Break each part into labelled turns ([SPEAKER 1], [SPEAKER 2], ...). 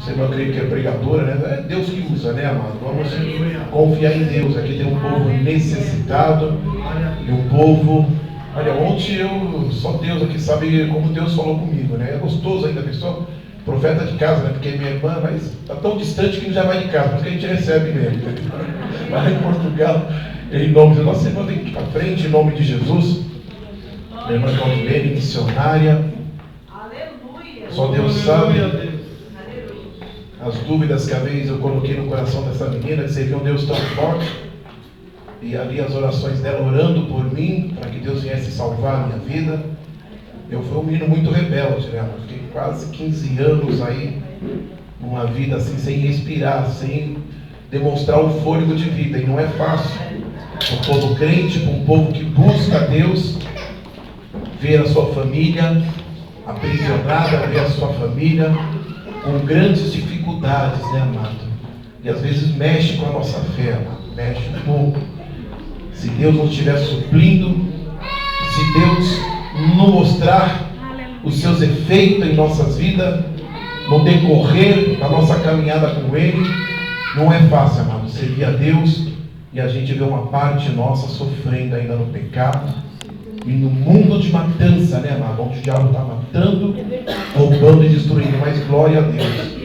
[SPEAKER 1] Você não acredita que é pregadora, né? É Deus que usa, né, amado? Vamos confiar em Deus. Aqui tem um povo necessitado e um povo... Olha, ontem só Deus aqui sabe como Deus falou comigo, né? É gostoso ainda a pessoa, profeta de casa, né? Porque minha irmã, mas está tão distante que não já vai de casa, porque a gente recebe mesmo. Lá em Portugal, em nome de nossa irmã, vem aqui para frente, em nome de Jesus. Minha irmã Claudilene, missionária. Aleluia. Só Deus sabe as dúvidas que às vezes eu coloquei no coração dessa menina, de servir um Deus tão forte. E ali as orações dela orando por mim, para que Deus viesse salvar a minha vida. Eu fui um menino muito rebelde, né? Eu fiquei quase 15 anos aí, numa vida assim, sem respirar, sem demonstrar o fôlego de vida. E não é fácil. Um povo crente, um povo que busca Deus, ver a sua família aprisionada, ver a sua família com grandes dificuldades, né, amado? E às vezes mexe com a nossa fé, amado. Mexe um pouco. Se Deus não estiver suprindo, se Deus não mostrar os seus efeitos em nossas vidas, no decorrer da nossa caminhada com Ele, não é fácil, amado, servir a Deus e a gente vê uma parte nossa sofrendo ainda no pecado e no mundo de matança, né, amado? Onde o diabo está matando, roubando e destruindo, mas glória a Deus.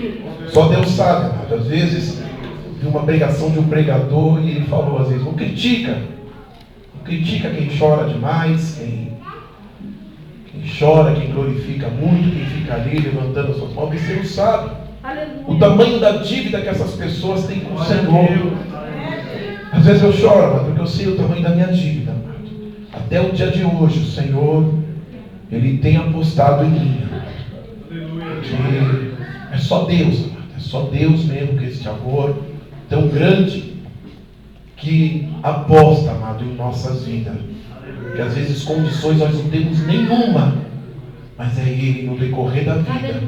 [SPEAKER 1] Só Deus sabe, amado. Às vezes, vi uma pregação de um pregador e ele falou, às vezes, não critica quem chora demais, quem chora, quem glorifica muito, quem fica ali levantando as suas mãos, e você não sabe o tamanho da dívida que essas pessoas têm com o Senhor. Às vezes eu choro, mas porque eu sei o tamanho da minha dívida, amado. Até o dia de hoje, o Senhor, Ele tem apostado em mim. É só Deus, amado. É só Deus mesmo que este amor tão grande que aposta, amado, em nossas vidas. Que às vezes condições nós não temos nenhuma, mas é Ele no decorrer da vida.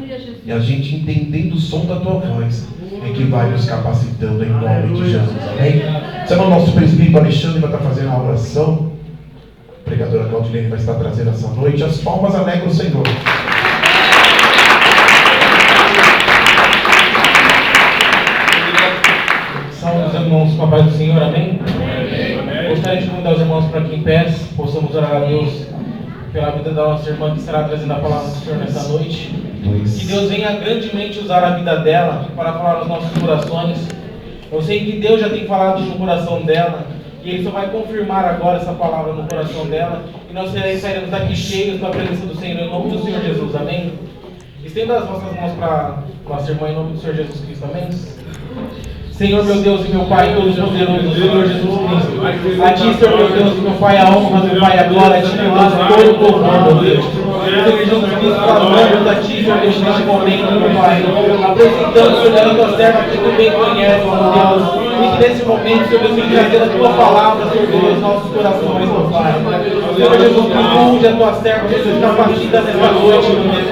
[SPEAKER 1] E a gente entendendo o som da tua voz é que vai nos capacitando em nome de Jesus. Amém? Sabe, o nosso presbítero Alexandre vai estar fazendo a oração. A pregadora Claudilene vai estar trazendo essa noite. As palmas alegram o Senhor.
[SPEAKER 2] Salve os irmãos com a paz do Senhor, amém? Gostaria de convidar os irmãos para que em pé possamos orar a Deus pela vida da nossa irmã que estará trazendo a palavra do Senhor nessa noite. Que Deus venha grandemente usar a vida dela para falar nos nossos corações. Eu sei que Deus já tem falado no coração dela e Ele só vai confirmar agora essa palavra no coração dela e nós sairemos daqui cheios da presença do Senhor, em nome do Senhor Jesus, amém? Estenda as nossas mãos para nossa irmã em nome do Senhor Jesus Cristo, amém? Senhor meu Deus e meu Pai Todo-Poderoso, Senhor Jesus Cristo, a Ti, Senhor meu Deus e meu Pai, a honra, meu Pai, a glória, a Ti, meu Deus, todo o louvor, meu Deus. Senhor Jesus Cristo, clamamos a Ti, Senhor Deus, neste momento, meu Pai, apresentando, Senhor, a Tua serva que Tu bem conhece, meu Deus, e que nesse momento, Senhor Deus, vem trazer a Tua palavra, Senhor Deus, aos nossos corações, meu Pai. Senhor Jesus, unge a Tua serva, Jesus, capacita nessa noite, meu Deus.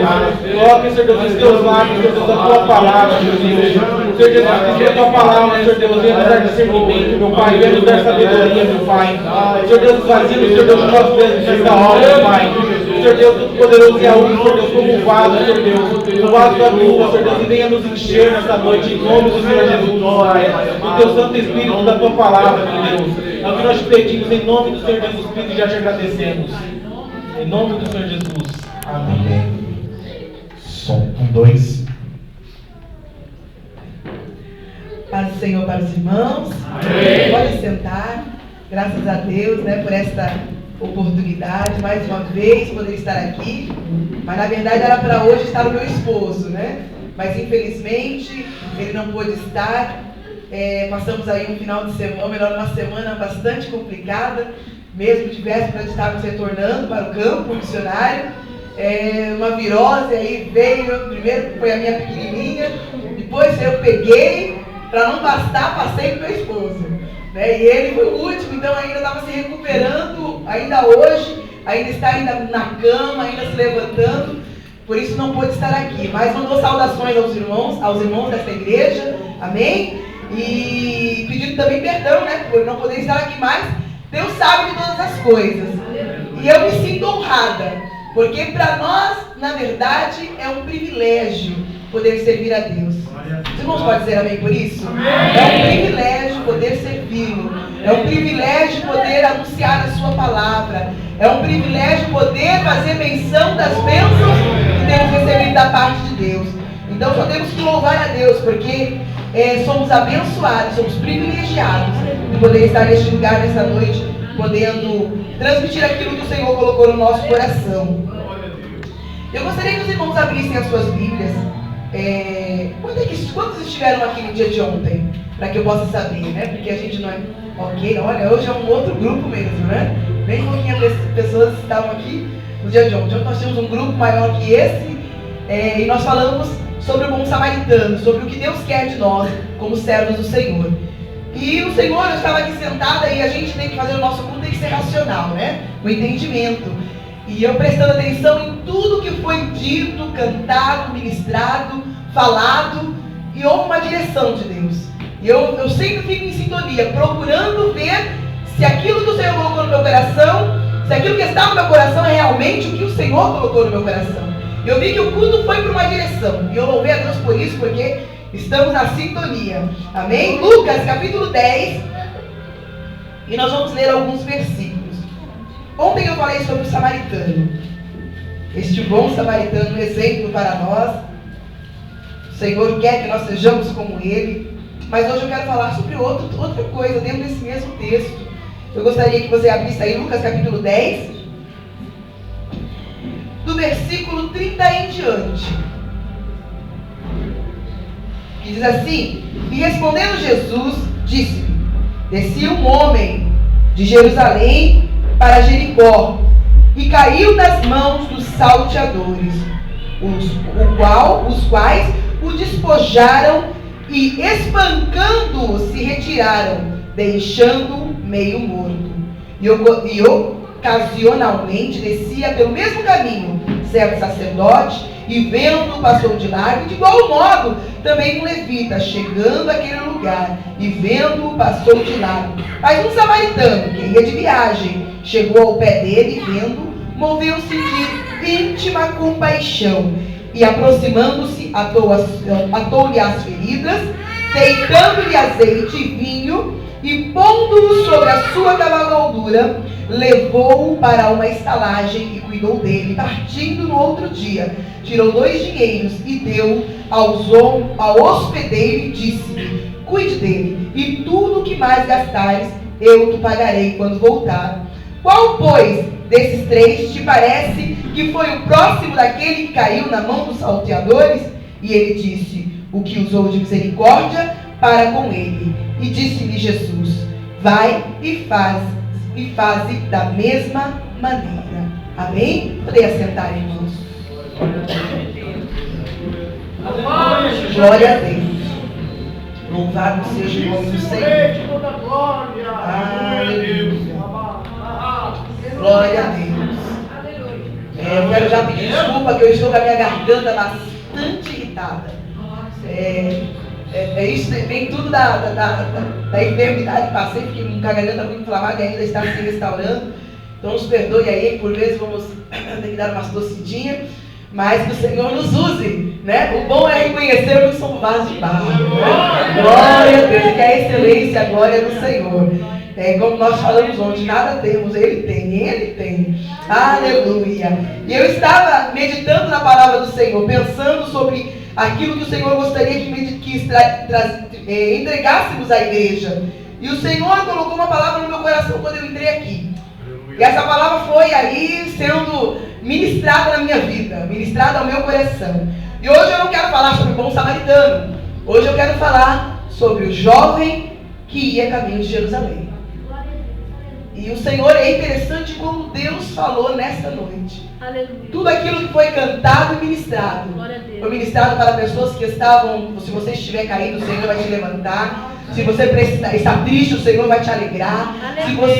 [SPEAKER 2] Coloque, Senhor Deus, os Teus lábios, Senhor Deus, a Tua palavra, meu Deus. Senhor Jesus, que a Tua palavra, Senhor Deus, venha nos dar discernimento, meu Pai, venha nos dar sabedoria, meu Pai. Senhor Deus, esvazia-nos, Senhor Deus, nós mesmos nesta hora, meu Pai. Senhor Deus, Todo-Poderoso e a único, Senhor Deus, como um vaso, Senhor Deus, o vaso da tua, Senhor Deus, e venha nos encher nesta noite, em nome do Senhor Jesus, Pai, do Teu Santo Espírito, da Tua palavra, meu Deus. É o que nós te pedimos, em nome do Senhor Jesus Cristo, e já te agradecemos. Em nome do Senhor Jesus. Amém.
[SPEAKER 1] Som 1, 2.
[SPEAKER 3] Paz do Senhor para os irmãos.
[SPEAKER 1] Amém.
[SPEAKER 3] Pode sentar. Graças a Deus, né, por esta oportunidade, mais uma vez, poder estar aqui. Mas na verdade era para hoje estar o meu esposo, né? Mas infelizmente ele não pôde estar. Passamos aí um final de semana, ou melhor, uma semana bastante complicada, mesmo de véspera de estarmos retornando para o campo missionário. Uma virose aí veio, primeiro foi a minha pequenininha, depois eu peguei, para não bastar, passei para o meu esposo, né? E ele foi o último, então ainda estava se recuperando, ainda hoje, ainda está ainda na cama, ainda se levantando, por isso não pôde estar aqui, mas mandou saudações aos irmãos desta igreja, amém? E pedindo também perdão, né, por não poder estar aqui mais. Deus sabe de todas as coisas, e eu me sinto honrada, porque para nós, na verdade, é um privilégio poder servir a Deus. Os irmãos podem dizer amém por isso? É um privilégio poder servi-lo. É um privilégio poder anunciar a sua palavra. É um privilégio poder fazer menção das bênçãos que temos recebido da parte de Deus. Então só temos que louvar a Deus, porque somos abençoados, somos privilegiados de poder estar neste lugar nesta noite, podendo transmitir aquilo que o Senhor colocou no nosso coração. Eu gostaria que os irmãos abrissem as suas Bíblias. Quantos estiveram aqui no dia de ontem? Para que eu possa saber, né? Porque a gente não é... Ok, olha, hoje é um outro grupo mesmo, né? Bem pouquinhas pessoas estavam aqui no dia de ontem. Hoje nós temos um grupo maior que esse, e nós falamos sobre o bom samaritano, sobre o que Deus quer de nós como servos do Senhor. E o Senhor, eu estava aqui sentada e a gente tem que fazer o nosso culto, tem que ser racional, né? O entendimento. E eu prestando atenção em tudo que foi dito, cantado, ministrado, falado, e houve uma direção de Deus. E eu sempre fico em sintonia, procurando ver se aquilo que o Senhor colocou no meu coração, se aquilo que está no meu coração é realmente o que o Senhor colocou no meu coração. E eu vi que o culto foi para uma direção. E eu louvei a Deus por isso, porque estamos na sintonia. Amém? Lucas, capítulo 10. E nós vamos ler alguns versículos. Ontem eu falei sobre o samaritano. Este bom samaritano, exemplo para nós. O Senhor quer que nós sejamos como ele. Mas hoje eu quero falar sobre outra coisa dentro desse mesmo texto. Eu gostaria que você abrisse aí Lucas capítulo 10, do versículo 30 em diante. Que diz assim: E respondendo Jesus, disse-lhe: Descia um homem de Jerusalém para Jericó, e caiu nas mãos dos salteadores, os quais o despojaram e, espancando-o, se retiraram, deixando-o meio morto. E ocasionalmente descia pelo mesmo caminho certo sacerdote, e vendo-o passou de largo. De igual modo também um levita, chegando àquele lugar, e vendo-o passou de largo. Mas um samaritano, que ia de viagem, chegou ao pé dele, e vendo, moveu-se de íntima compaixão, e aproximando-se, atou-lhe as feridas, deitando-lhe azeite e vinho, e pondo-o sobre a sua cavalgadura, levou-o para uma estalagem e cuidou dele. Partindo no outro dia, tirou 2 dinheiros e deu ao hospedeiro e disse-lhe: Cuide dele, e tudo o que mais gastares eu te pagarei quando voltar. Qual, pois, desses 3 te parece que foi o próximo daquele que caiu na mão dos salteadores? E ele disse: O que usou de misericórdia para com ele. E disse-lhe Jesus: Vai e faze da mesma maneira. Amém? Podem assentar, irmãos. Glória a Deus. Louvado seja o nome do Senhor. Aleluia. Glória a Deus. Eu quero já pedir desculpa que eu estou com a minha garganta bastante irritada. Isso vem tudo da enfermidade que passei, porque com a garganta muito inflamada e ainda está se restaurando. Então nos perdoe aí, por vezes vamos ter que dar umas tossidinhas, mas que o Senhor nos use, né? O bom é reconhecer que somos vasos de barro, né? Glória a Deus, que a excelência, a glória do Senhor. Como nós falamos ontem, nada temos, Ele tem. Aleluia. E eu estava meditando na palavra do Senhor, pensando sobre aquilo que o Senhor gostaria que entregássemos à igreja. E o Senhor colocou uma palavra no meu coração quando eu entrei aqui. E essa palavra foi aí sendo ministrada na minha vida, ministrada ao meu coração. E hoje eu não quero falar sobre o bom samaritano. Hoje eu quero falar sobre o jovem que ia a caminho de Jerusalém. E o Senhor, é interessante como Deus falou nesta noite. Aleluia. Tudo aquilo que foi cantado e ministrado foi ministrado para pessoas que estavam. Se você estiver caído, o Senhor vai te levantar. Se você está triste, o Senhor vai te alegrar. Aleluia.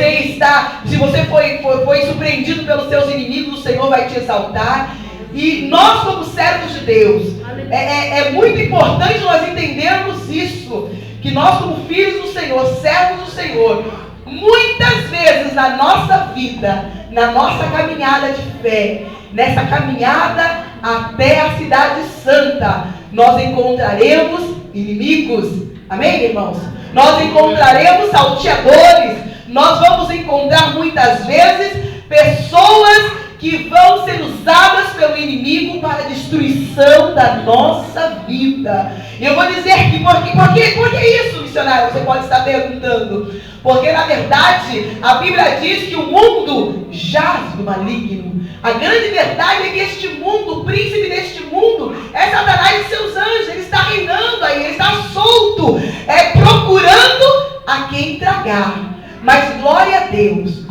[SPEAKER 3] Se você foi surpreendido pelos seus inimigos, o Senhor vai te exaltar. E nós, como servos de Deus, é muito importante nós entendermos isso, que nós, como filhos do Senhor, servos do Senhor, muitas vezes na nossa vida, na nossa caminhada de fé, nessa caminhada até a cidade santa, nós encontraremos inimigos. Amém, irmãos? Nós encontraremos salteadores. Nós vamos encontrar muitas vezes pessoas que vão ser usadas pelo inimigo para a destruição da nossa vida. E eu vou dizer que por que isso, missionário? Você pode estar perguntando. Porque na verdade a Bíblia diz que o mundo jaz do maligno. A grande verdade é que este mundo, o príncipe deste mundo, é Satanás e seus anjos. Ele está reinando aí, ele está solto, procurando a quem tragar. Mas glória a Deus,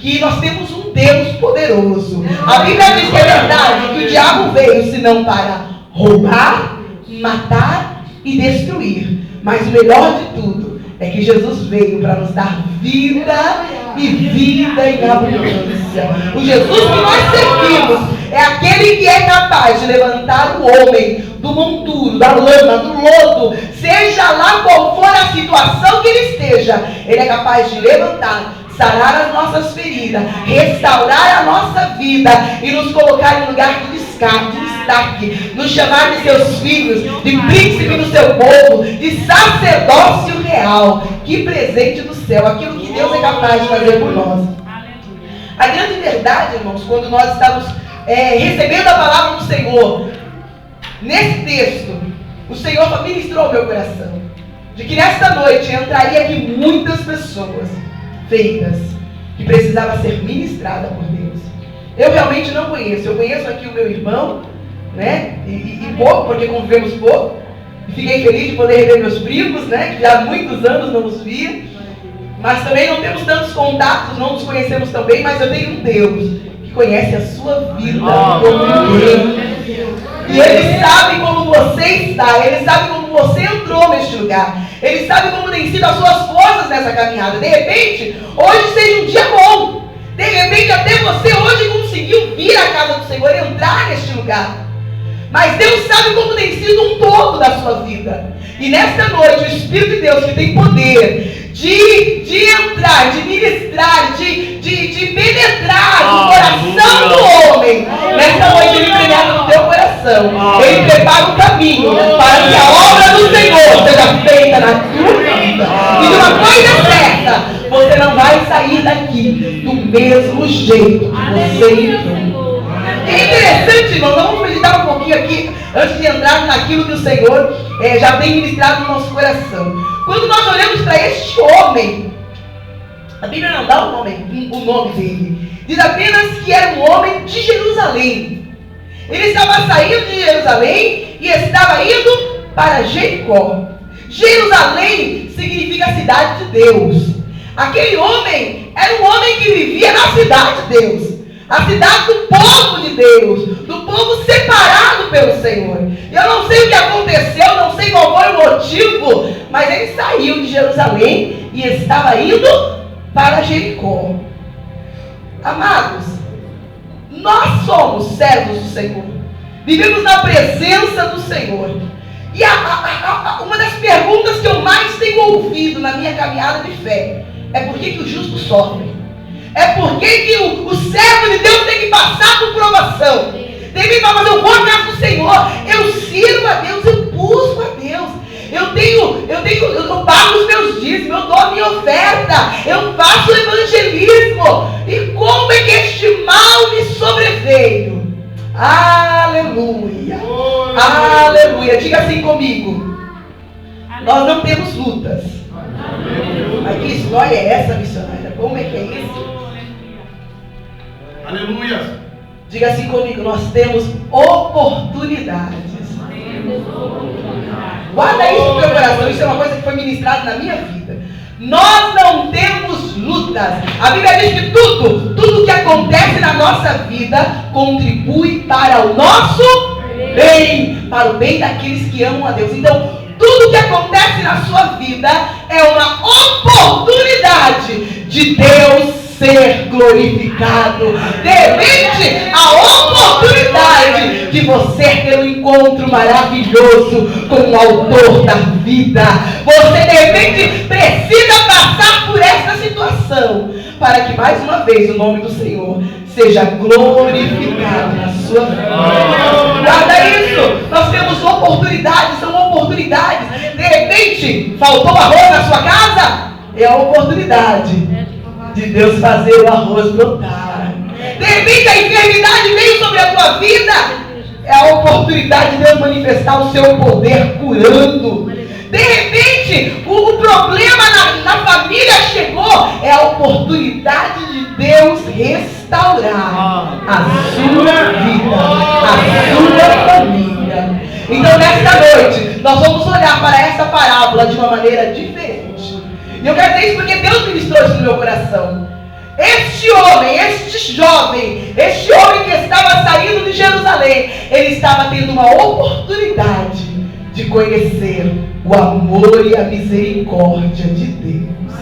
[SPEAKER 3] que nós temos um Deus poderoso. A Bíblia diz que é verdade, que o diabo veio senão para roubar, matar e destruir. Mas o melhor de tudo é que Jesus veio para nos dar vida e vida em abundância. O Jesus que nós servimos é aquele que é capaz de levantar o homem do monturo, da lama, do lodo, seja lá qual for a situação que ele esteja. Ele é capaz de levantar, sarar as nossas feridas, restaurar a nossa vida e nos colocar em lugar de destaque, nos chamar de seus filhos, de príncipe do seu povo, de sacerdócio real. Que presente do céu, aquilo que Deus é capaz de fazer por nós. A grande verdade, irmãos, quando nós estamos recebendo a palavra do Senhor, nesse texto, o Senhor ministrou ao meu coração, de que nesta noite entraria aqui muitas pessoas feitas, que precisavam ser ministradas por Deus. Eu realmente não conheço. Eu conheço aqui o meu irmão, né? E pouco, porque convivemos pouco. E fiquei feliz de poder rever meus primos, né? Que já há muitos anos não nos via. Mas também não temos tantos contatos, não nos conhecemos tão bem, mas eu tenho um Deus que conhece a sua vida como ninguém. E Ele sabe como você está, Ele sabe como você entrou neste lugar, Ele sabe como tem sido as suas forças nessa caminhada. De repente, hoje seja um dia bom. De repente até você hoje conseguiu vir à casa do Senhor, entrar neste lugar. Mas Deus sabe como tem sido um todo da sua vida. E nesta noite o Espírito de Deus, que tem poder de entrar, de ministrar, de penetrar no coração do homem, nesta noite Ele penetra no teu coração. Ele prepara o caminho para que a obra do Senhor seja feita na tua vida. E de uma coisa certa, você não vai sair daqui do mesmo jeito que você entrou. É interessante, irmão, vamos meditar um pouquinho aqui, antes de entrar naquilo que o Senhor já tem ministrado no nosso coração. Quando nós olhamos para este homem, a Bíblia não dá o nome dele. Diz apenas que era um homem de Jerusalém. Ele estava saindo de Jerusalém e estava indo para Jericó. Jerusalém significa cidade de Deus. Aquele homem era um homem que vivia na cidade de Deus, a cidade do povo de Deus, do povo separado pelo Senhor. Eu não sei o que aconteceu, não sei qual foi o motivo, mas ele saiu de Jerusalém e estava indo para Jericó. Amados, nós somos servos do Senhor, vivemos na presença do Senhor. E uma das perguntas que eu mais tenho ouvido na minha caminhada de fé é por que o justo sofre? É por que o servo de Deus tem que passar por provação? Tem que falar, mas eu vou à casa do Senhor, eu sirvo a Deus, eu busco a Deus, eu pago os meus dízimos, eu dou a minha oferta, eu faço o evangelismo. E como é que este mal me sobreveio? Aleluia! Aleluia! Diga assim comigo: nós não temos lutas. Mas que história é essa, missionária? Como é que é isso?
[SPEAKER 1] Aleluia!
[SPEAKER 3] Diga assim comigo: nós temos oportunidades. Guarda isso no teu coração, isso é uma coisa que foi ministrada na minha vida. Nós não temos lutas. A Bíblia diz que tudo que acontece na nossa vida contribui para o nosso bem, para o bem daqueles que amam a Deus. Então, tudo que acontece na sua vida é uma oportunidade de Deus ser glorificado. De repente, a oportunidade de você ter um encontro maravilhoso com o autor da vida. Você de repente precisa passar por essa situação para que mais uma vez o nome do Senhor seja glorificado na sua vida. Guarda isso. Nós temos oportunidades, são oportunidades. De repente, faltou arroz na sua casa? É a oportunidade de Deus fazer o arroz brotar. De repente, a enfermidade veio sobre a tua vida. É a oportunidade de Deus manifestar o seu poder curando. De repente, o problema na família chegou. É a oportunidade de Deus restaurar a sua vida, a sua família. Então, nesta noite, nós vamos olhar para essa parábola de uma maneira diferente. E eu quero dizer isso porque Deus ministrou isso no meu coração. Este homem, este homem que estava saindo de Jerusalém, ele estava tendo uma oportunidade de conhecer o amor e a misericórdia de Deus.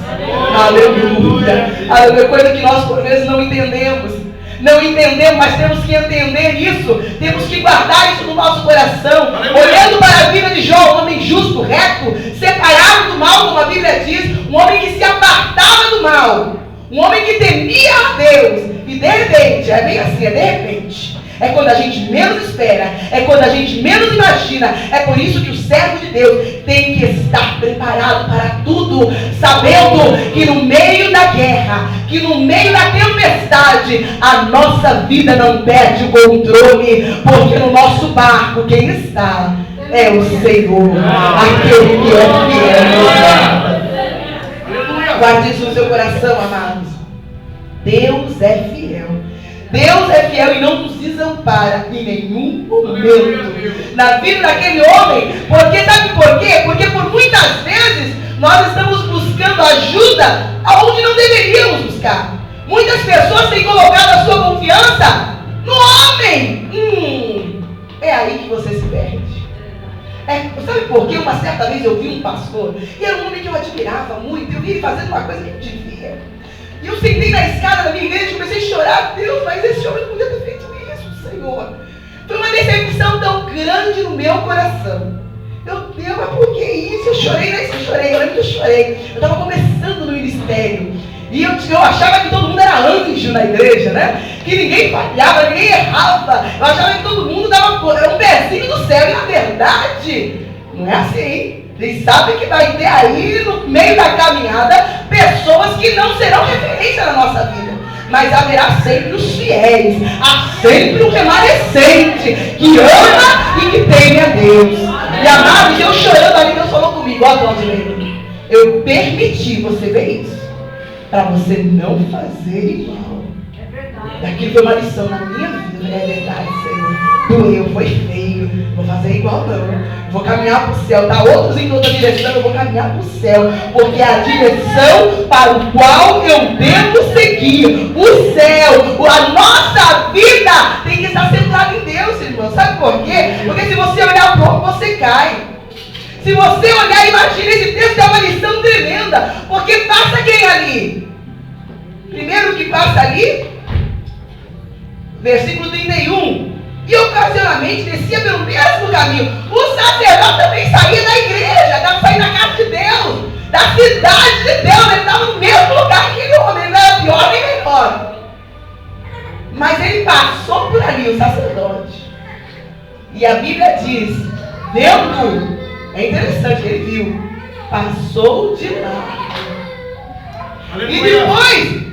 [SPEAKER 3] Aleluia. Aleluia. Coisa que nós por vezes não entendemos. Não entendemos, mas temos que entender isso. Temos que guardar isso no nosso coração. Olhando para a vida de Jó, um homem justo, reto, separado do mal, como a Bíblia diz, um homem que se apartava do mal, um homem que temia a Deus. E de repente, é bem assim, é de repente. É quando a gente menos espera, é quando a gente menos imagina. É por isso que o servo de Deus tem que estar preparado para tudo, sabendo que no meio da guerra, que no meio da tempestade, a nossa vida não perde o controle, porque no nosso barco quem está é o Senhor, aquele que é fiel. Guarde isso no seu coração, amados. Deus é fiel. Deus é fiel e não nos desampara em nenhum momento na vida daquele homem. Porque sabe por quê? Porque por muitas vezes nós estamos buscando ajuda aonde não deveríamos buscar. Muitas pessoas têm colocado a sua confiança no homem. É aí que você se perde. Sabe por quê? Uma certa vez eu vi um pastor, e era um homem que eu admirava muito. Eu vi ele fazendo uma coisa que eu devia. E eu sentei na escada da minha igreja e comecei a chorar. Deus, mas esse homem não podia ter feito isso, Senhor. Foi uma decepção tão grande no meu coração. Meu Deus, mas por que isso? Eu chorei, eu lembro que eu chorei. Eu estava começando no ministério. E eu achava que todo mundo era anjo na igreja, né? Que ninguém falhava, ninguém errava. Eu achava que todo mundo dava um pezinho no céu. E na verdade, não é assim. Vocês sabem que vai ter aí no meio da caminhada pessoas que não serão referência na nossa vida. Mas haverá sempre os fiéis. Há sempre um remanescente que ama e que teme a Deus. E amados, eu chorando ali, Deus falou comigo, ó, Claudinei, eu permiti você ver isso, para você não fazer igual. Aquilo foi uma lição na minha vida. É verdade, Senhor. Doeu, foi feio. Vou fazer igual não. Vou caminhar para o céu. Tá outros em outra direção, eu vou caminhar para o céu. Porque é a direção para o qual eu devo seguir. O céu, a nossa vida tem que estar centrada em Deus, irmão. Sabe por quê? Porque se você olhar para o outro, você cai. Se você olhar, imagina, esse texto é uma lição tremenda. Porque passa quem ali? Primeiro que passa ali, versículo 31. E ocasionalmente descia pelo mesmo caminho. O sacerdote também saía da igreja, estava saindo da casa de Deus, da cidade de Deus. Ele estava no mesmo lugar que aquele homem, ele não era pior nem melhor. Mas ele passou por ali, o sacerdote. E a Bíblia diz, vendo, é interessante, ele viu, passou de lá. E depois,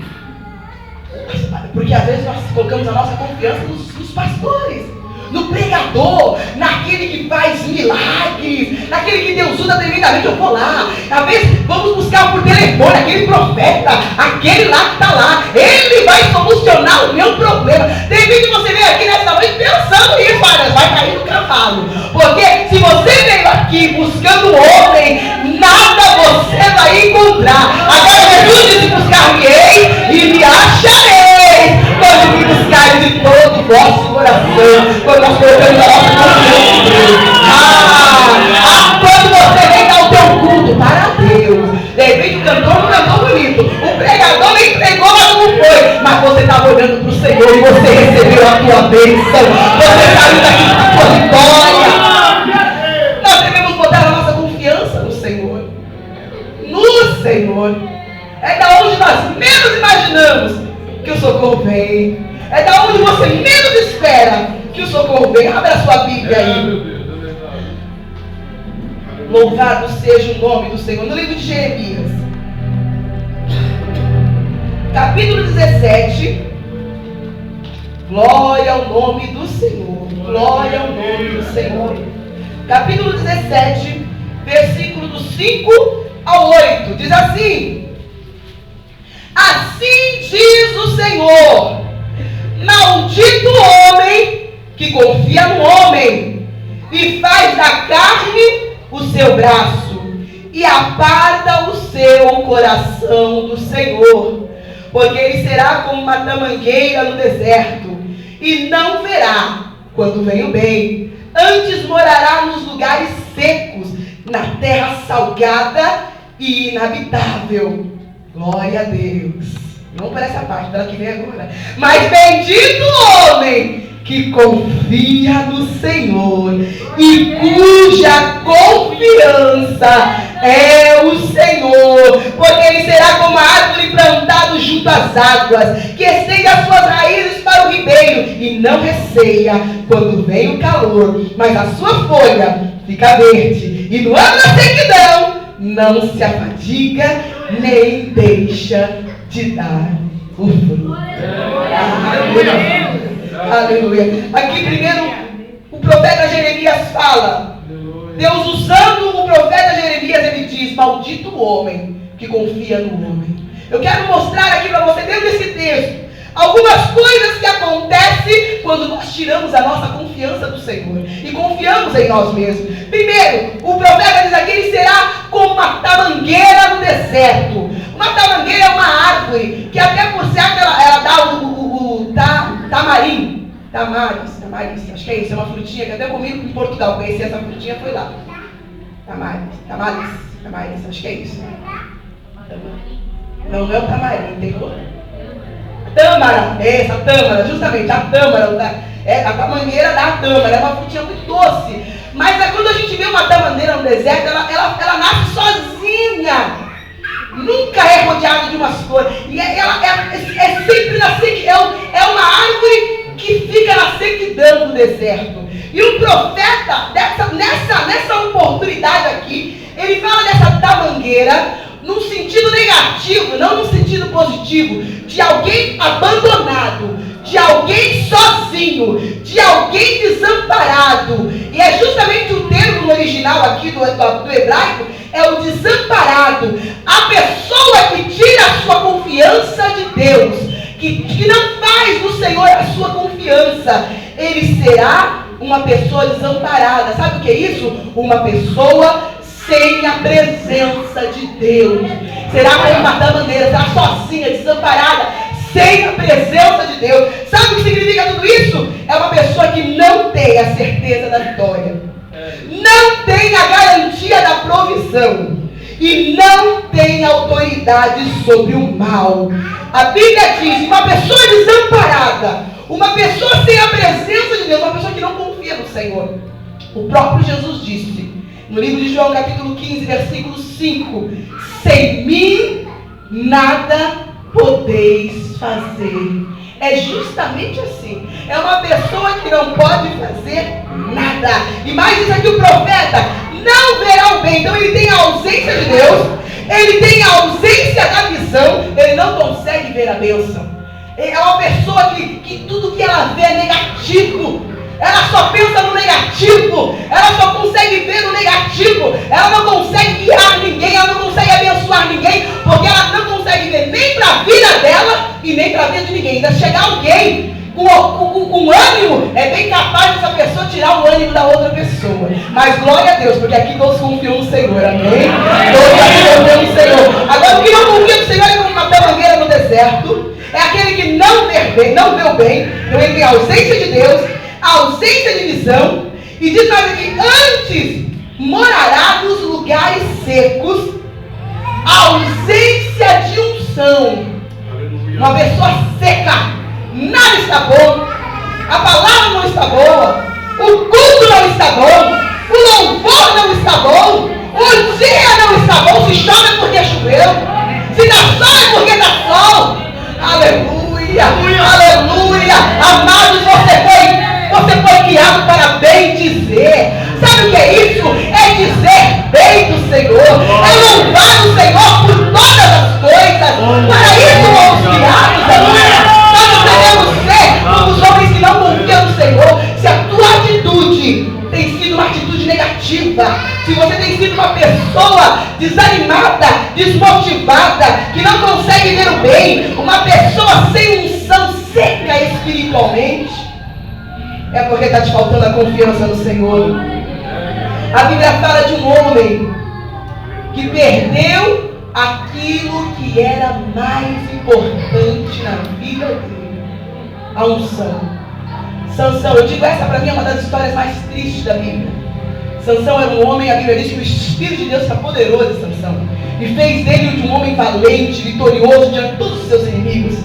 [SPEAKER 3] porque às vezes nós colocamos a nossa confiança nos pastores, no pregador, naquele que faz milagres, naquele que Deus usa tremendamente. Eu vou lá, às vezes vamos buscar por telefone aquele profeta, aquele lá que está lá, ele vai solucionar o meu problema. De repente você veio aqui nessa noite pensando nisso, olha, vai cair no cavalo, porque se você veio aqui buscando o homem, nada você vai encontrar. Agora Jesus disse, buscar-me-ei e me acharei, quando me buscarem de todo o vosso coração, quando nós colocamos a nossa confiança em Deus. Quando você vem dar o teu culto para Deus, de repente o cantor não cantou bonito, o pregador nem entregou, mas não foi, mas você estava olhando para o Senhor e você recebeu a tua bênção, você saiu daqui com a tua vitória. Nós devemos botar a nossa confiança no Senhor. No Senhor. É da onde nós menos imaginamos que o socorro vem. É da onde você menos espera que o socorro vem. Abra a sua Bíblia aí. Louvado seja o nome do Senhor. No livro de Jeremias, capítulo 17. Glória ao nome do Senhor. Glória ao nome do Senhor. Capítulo 17, versículo do 5 ao 8. Diz assim: assim diz o Senhor: maldito o homem que confia no homem e faz da carne o seu braço e aparta o seu coração do Senhor, porque ele será como uma tamangueira no deserto e não verá quando vem o bem, antes morará nos lugares secos, na terra salgada e inabitável. Glória a Deus. Vamos para essa parte dela que vem agora. Mas bendito o homem que confia no Senhor e cuja confiança é o Senhor, porque ele será como a árvore plantada junto às águas, que estende as suas raízes para o ribeiro e não receia quando vem o calor, mas a sua folha fica verde, e no ano da sequidão não se afadiga nem deixa de dar o fruto. Aleluia. Aqui primeiro o profeta Jeremias fala. Deus usando o profeta Jeremias, ele diz: maldito o homem que confia no homem. Eu quero mostrar aqui para você, dentro desse texto, algumas coisas que acontecem quando nós tiramos a nossa confiança do Senhor e confiamos em nós mesmos. Primeiro, o profeta diz aqui: ele será como uma tamangueira no deserto. Uma tamangueira é uma árvore que até por certo ela dá o tamaris, acho que é isso, é uma frutinha que até comi em Portugal, conheci essa frutinha, foi lá. Tamaris, acho que é isso. Não é o tamarim, tem outro. Tâmara, essa tâmara, justamente, a tâmara, a tamangueira da tâmara, é uma frutinha muito doce. Mas quando a gente vê uma tamangueira no deserto, ela nasce sozinha. Nunca é rodeada de umas flores. E ela é sempre na sequidão. É uma árvore que fica na sequidão do deserto. E o profeta, nessa oportunidade aqui, ele fala dessa tamangueira num sentido negativo, não num sentido positivo, de alguém abandonado, de alguém sozinho, de alguém desamparado. E é justamente o termo original aqui do hebraico, é o desamparado. A pessoa que tira a sua confiança de Deus, que não faz no Senhor a sua confiança, ele será uma pessoa desamparada. Sabe o que é isso? Uma pessoa sem a presença de Deus. Será como uma tamangueira, será sozinha, desamparada, sem a presença de Deus. Sabe o que significa tudo isso? É uma pessoa que não tem a certeza da vitória, não tem a garantia da provisão e não tem autoridade sobre o mal. A Bíblia diz: uma pessoa desamparada, uma pessoa sem a presença de Deus, uma pessoa que não confia no Senhor. O próprio Jesus disse no livro de João, capítulo 15, versículo 5: sem mim nada podeis fazer. É justamente assim. É uma pessoa que não pode fazer nada. E mais diz aqui o profeta: não verá o bem. Então ele tem a ausência de Deus, ele tem a ausência da visão, ele não consegue ver a bênção. É uma pessoa que tudo que ela vê é negativo. Ela só pensa no negativo, ela só consegue ver no negativo, ela não consegue guiar ninguém, ela não consegue abençoar ninguém, porque ela não consegue ver nem para a vida dela e nem para a vida de ninguém. Ainda chegar alguém com ânimo, é bem capaz dessa pessoa tirar o ânimo da outra pessoa. Mas glória a Deus, porque aqui todos confiam no Senhor, amém? Todos aqui confiam no Senhor. Agora, o que não confia no Senhor é como uma tamangueira no deserto, é aquele que não vê o bem, então ele tem a ausência de Deus, a ausência de visão, e diz mais aqui: antes morará nos lugares secos, a ausência de unção. Uma pessoa seca, nada está bom, a palavra não está boa, o culto não está bom, o louvor não está bom, o dia não está bom. Se chove é porque choveu, se dá sol é porque dá sol. Aleluia. Aleluia! Amados, você foi criado para bem dizer. Sabe o que é isso? É dizer bem do Senhor. É louvar o Senhor por todas as coisas. Para isso fomos criados, aleluia. Nós não devemos ser como os homens que não confiam no Senhor. Se a tua atitude tem sido uma atitude negativa, se você tem sido uma pessoa desanimada, desmotivada, que não consegue ver o bem, uma pessoa sem unção, seca espiritualmente, é porque está te faltando a confiança no Senhor. A Bíblia fala de um homem que perdeu aquilo que era mais importante na vida dele: a unção. Sansão, eu digo, essa para mim é uma das histórias mais tristes da Bíblia. Sansão era um homem, a Bíblia diz que o Espírito de Deus está poderoso em Sansão e fez dele de um homem valente, vitorioso diante de todos os seus inimigos.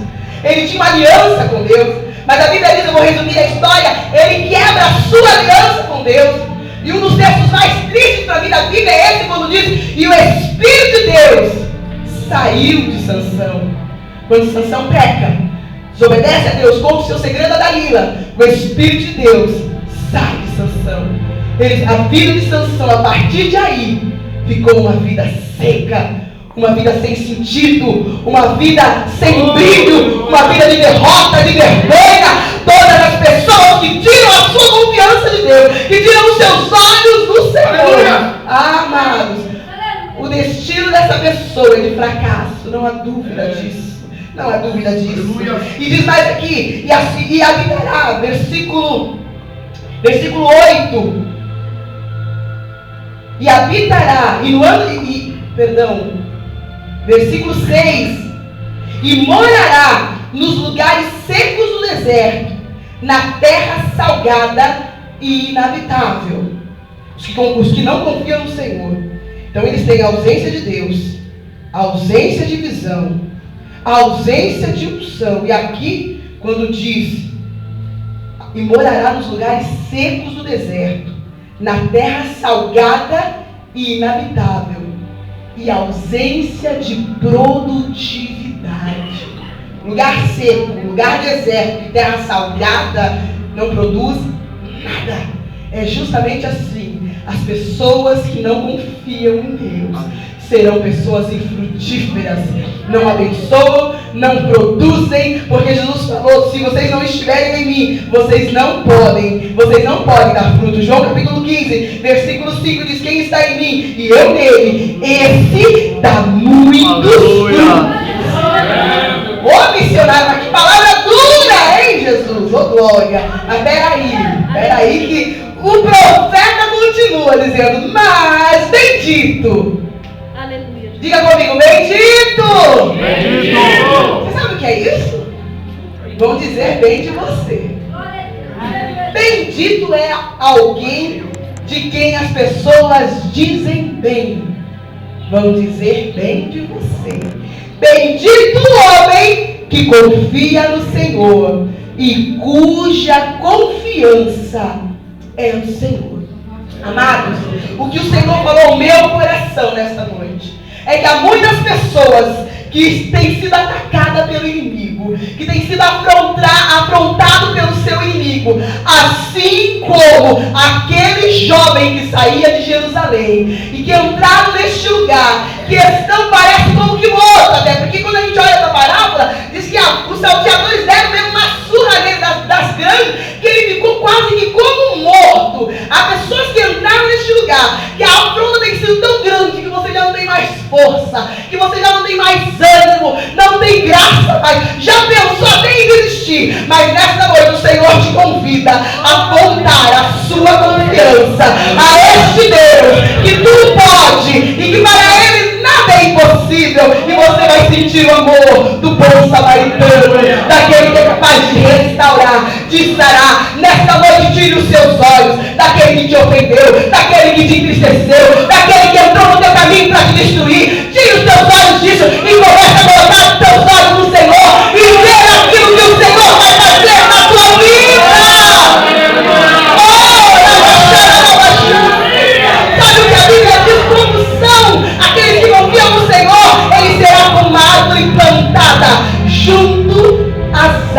[SPEAKER 3] Ele tinha uma aliança com Deus, mas a Bíblia diz, eu vou resumir a história, ele quebra a sua aliança com Deus. E um dos textos mais tristes para mim da Bíblia é esse, quando diz: e o Espírito de Deus saiu de Sansão. Quando Sansão peca, desobedece a Deus, conta o seu segredo a Dalila, o Espírito de Deus sai de Sansão. A vida de Sansão, a partir de aí, ficou uma vida seca, uma vida sem sentido, uma vida sem brilho, uma vida de derrota, de vergonha. Todas as pessoas que tiram a sua confiança de Deus, que tiram os seus olhos do Senhor, amados, o destino dessa pessoa é de fracasso, não há dúvida disso. Não há dúvida disso. E diz mais aqui, e habitará, versículo 8. E habitará, versículo 6. E morará nos lugares secos do deserto, na terra salgada e inabitável. Os que não confiam no Senhor. Então eles têm a ausência de Deus, a ausência de visão, a ausência de unção. E aqui, quando diz: e morará nos lugares secos do deserto, na terra salgada e inabitável, e ausência de produtividade. Lugar seco, lugar deserto e terra salgada não produz nada. É justamente assim. As pessoas que não confiam em Deus serão pessoas infrutíferas, não abençoam, não produzem, porque Jesus falou: se vocês não estiverem em mim, vocês não podem dar fruto. João capítulo 15, versículo 5 diz: quem está em mim e eu nele, esse dá muitos frutos. Ô missionário, mas que palavra dura, hein, Jesus? Ô glória. Mas peraí que o profeta continua dizendo: mas bendito.
[SPEAKER 4] Aleluia.
[SPEAKER 3] Diga comigo: bendito.
[SPEAKER 4] Bendito.
[SPEAKER 3] Você sabe o que é isso? Vão dizer bem de você. Bendito é alguém de quem as pessoas dizem bem. Vão dizer bem de você. Bendito o homem que confia no Senhor e cuja confiança é o Senhor. Amados, o que o Senhor falou ao meu coração nesta noite é que há muitas pessoas que têm sido atacadas pelo inimigo, que têm sido afrontado pelo seu inimigo, assim como aquele jovem que saía de Jerusalém e que entraram neste lugar, que estão, parece como que morto, até porque quando a gente olha essa parábola, diz que os salteadores deram mesmo uma surra nele das grandes, que ele ficou quase que como morto. Há pessoas que entraram neste lugar, que a afronta tem sido tão grande que você já não tem mais força, que você já não tem mais ânimo, não tem graça mais, já pensou até em desistir. Mas nesta noite o Senhor te convida a voltar a sua confiança a este Deus que tudo pode e que para Ele nada é impossível. E você vai sentir o amor do bom samaritano, daquele que é capaz de restaurar, de sarar. Nesta noite tire os seus olhos daquele que te ofendeu, daquele que te entristeceu, daquele que entrou no teu caminho para te destruir. Tire os teus olhos disso e comece a colocar os teus olhos no Senhor e ver aquilo que o Senhor vai fazer na tua vida. Sabe o que a Bíblia diz? Como são aqueles que confiam no Senhor? Ele será como uma árvore plantada junto às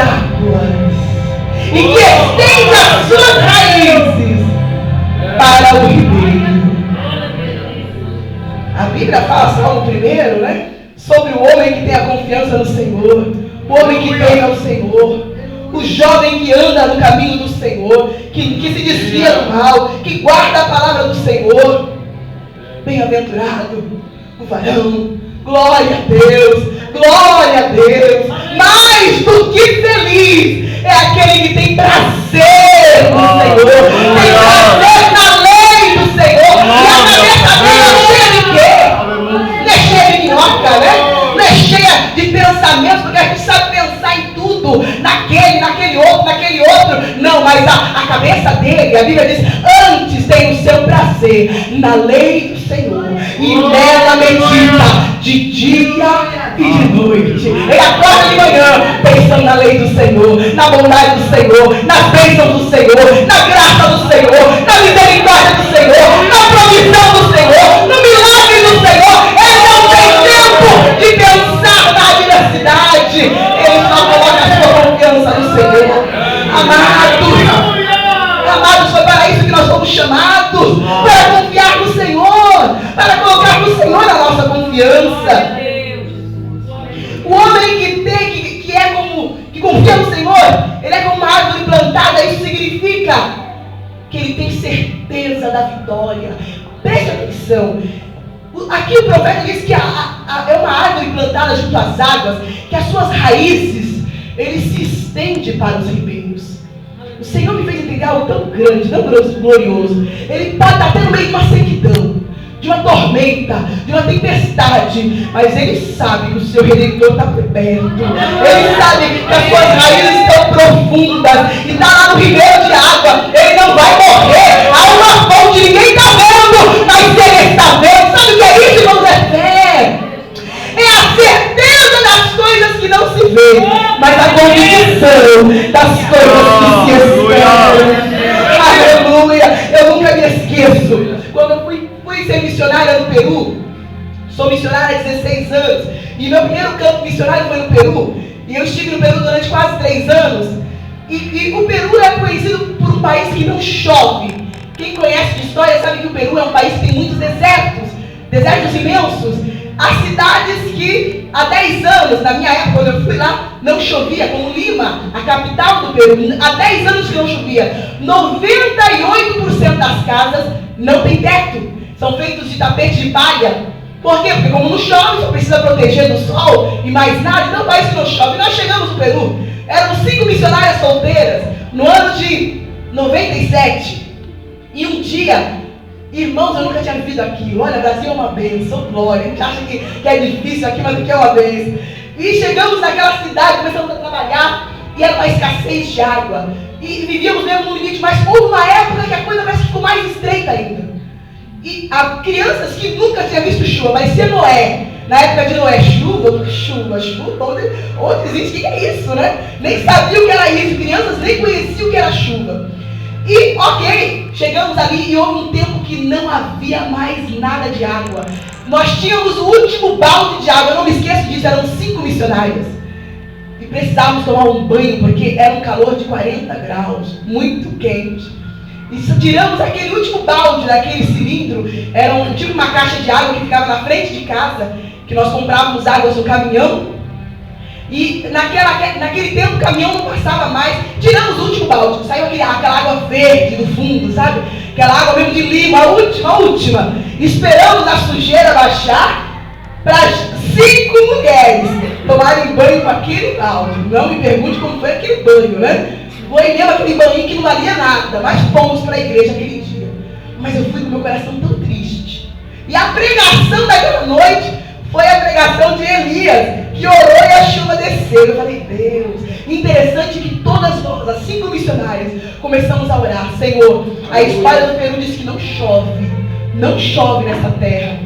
[SPEAKER 3] Bíblia fala, Salmo 1, né? Sobre o homem que tem a confiança no Senhor, o homem que teme ao Senhor, o jovem que anda no caminho do Senhor, que se desvia do mal, que guarda a palavra do Senhor. Bem-aventurado o varão, glória a Deus, glória a Deus. Mais do que feliz é aquele que tem prazer no Senhor, tem prazer na lei do Senhor. E a cabeça dele é cheia de quê? Não é cheia de minhoca, né? Não é cheia de pensamentos, porque a gente sabe pensar em tudo, naquele outro. Não, mas a cabeça dele, a Bíblia diz, antes tem o seu prazer na lei do Senhor, e nela medita de dia e de noite. Ele acorda de manhã pensando na lei do Senhor, na bondade do Senhor, nas bênçãos do Senhor, na graça do Senhor, na misericórdia do Senhor, na provisão do Senhor, no milagre do Senhor. Ele não tem tempo de pensar na adversidade, ele só coloca a sua confiança no Senhor. Amados, foi para isso que nós fomos chamados, para confiar no Senhor, para colocar no Senhor a nossa confiança. O homem que confia no Senhor, ele é como uma árvore plantada. Isso significa que ele tem certeza da vitória. Preste atenção. Aqui o profeta diz que é uma árvore plantada junto às águas, que as suas raízes, ele se estende para os ribeiros. O Senhor me fez entender algo tão grande, tão glorioso. Ele pode estar até no meio de uma sequidão, de uma tormenta, de uma tempestade, mas ele sabe que o seu Redentor está perto. Ele sabe que as suas raízes estão profundas e está lá no ribeiro de água. Ele não vai morrer. Há uma fonte, ninguém está vendo, mas ele está vendo. Sabe o que é isso, irmãos? É fé. É a certeza das coisas que não se vê, mas a convicção das coisas que se esperam. Aleluia. Eu nunca me esqueço. Quando eu fui ser missionária no Peru, sou missionária há 16 anos, e meu primeiro campo missionário foi no Peru, e eu estive no Peru durante quase 3 anos, e o Peru é conhecido por um país que não chove. Quem conhece de história sabe que o Peru é um país que tem muitos desertos imensos. Há cidades que há 10 anos, na minha época, quando eu fui lá, não chovia, como Lima, a capital do Peru. Há 10 anos que não chovia. 98% das casas não tem teto. São feitos de tapete de palha. Por quê? Porque como não chove, só precisa proteger do sol e mais nada. Então, país que não chove. Nós chegamos no Peru, éramos 5 missionárias solteiras, no ano de 97. E um dia, irmãos, eu nunca tinha vivido aquilo. Olha, Brasil é uma bênção, glória. A gente acha que é difícil aqui, mas aqui é uma bênção. E chegamos naquela cidade, começamos a trabalhar, e era uma escassez de água. E vivíamos mesmo no limite, mas houve uma época que a coisa ficou mais estreita ainda. E há crianças que nunca tinham visto chuva, mas se Noé, na época de Noé, chuva, onde existe, o que é isso, né? Nem sabiam o que era isso, crianças nem conheciam o que era chuva. E, ok, chegamos ali e houve um tempo que não havia mais nada de água. Nós tínhamos o último balde de água, eu não me esqueço disso, eram 5 missionárias. E precisávamos tomar um banho, porque era um calor de 40 graus, muito quente. E tiramos aquele último balde daquele cilindro, era tipo uma caixa de água que ficava na frente de casa, que nós comprávamos águas no caminhão. E naquele tempo o caminhão não passava mais. Tiramos o último balde, saiu aquela água verde do fundo, sabe? Aquela água mesmo de lima, a última. Esperamos a sujeira baixar para 5 mulheres tomarem banho com aquele balde. Não me pergunte como foi aquele banho, né? Foi mesmo aquele banho que não valia nada, mas fomos para a igreja aquele dia. Mas eu fui com meu coração tão triste. E a pregação daquela noite foi a pregação de Elias, que orou e a chuva desceu. Eu falei, Deus, interessante que todas nós, as 5 missionárias, começamos a orar. Senhor, a história do Peru diz que não chove nessa terra,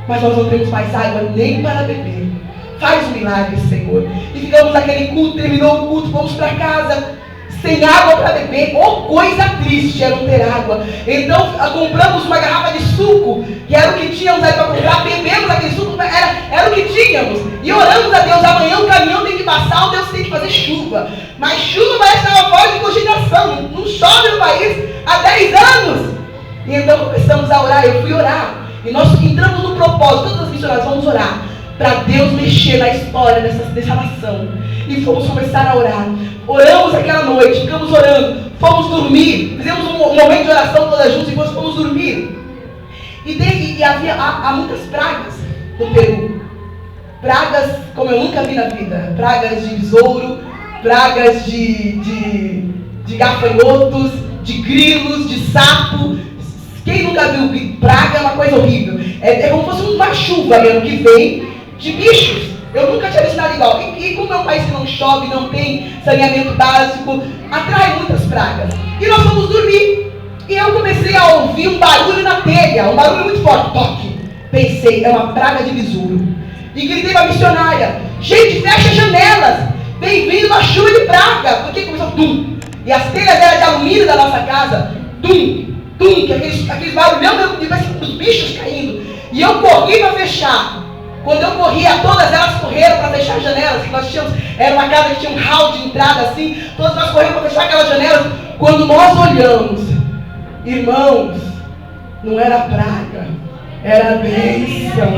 [SPEAKER 3] mas nós não temos mais água nem para beber. Faz um milagre, Senhor. E ficamos naquele culto, terminou o culto, fomos para casa, sem água para beber. Oh, coisa triste era não ter água. Então compramos uma garrafa de suco, que era o que tínhamos aí para comprar, bebemos aquele suco, era o que tínhamos. E oramos a Deus, amanhã o caminhão tem que passar, o Deus tem que fazer chuva. Mas chuva parece estar fora de cogitação, não chove no país há 10 anos. E então começamos a orar, eu fui orar. E nós entramos no propósito, todas as missionárias, vamos orar para Deus mexer na história dessa nação. E fomos começar a orar. Oramos aquela noite, ficamos orando, fomos dormir, fizemos um momento de oração todas juntas e depois fomos dormir. E há muitas pragas no Peru. Pragas como eu nunca vi na vida. Pragas de besouro, pragas de gafanhotos, de grilos, de sapo. Quem nunca viu praga é uma coisa horrível. É como se fosse uma chuva mesmo que vem de bichos. Eu nunca tinha visto nada igual. E como é um país que não chove, não tem saneamento básico, atrai muitas pragas. E nós fomos dormir. E eu comecei a ouvir um barulho na telha, um barulho muito forte. Toque. Pensei, é uma praga de besouro. E gritei para a missionária: gente, fecha as janelas. Vem vindo uma chuva de praga. Porque começou tum. E as telhas eram de alumínio da nossa casa. Tum, tum, que aqueles barulhão de os bichos caindo. E eu corri para fechar. Quando eu corria, todas elas correram para fechar as janelas, que nós tínhamos, era uma casa que tinha um hall de entrada assim, todas nós corremos para fechar aquelas janelas. Quando nós olhamos, irmãos, não era praga, era bênção.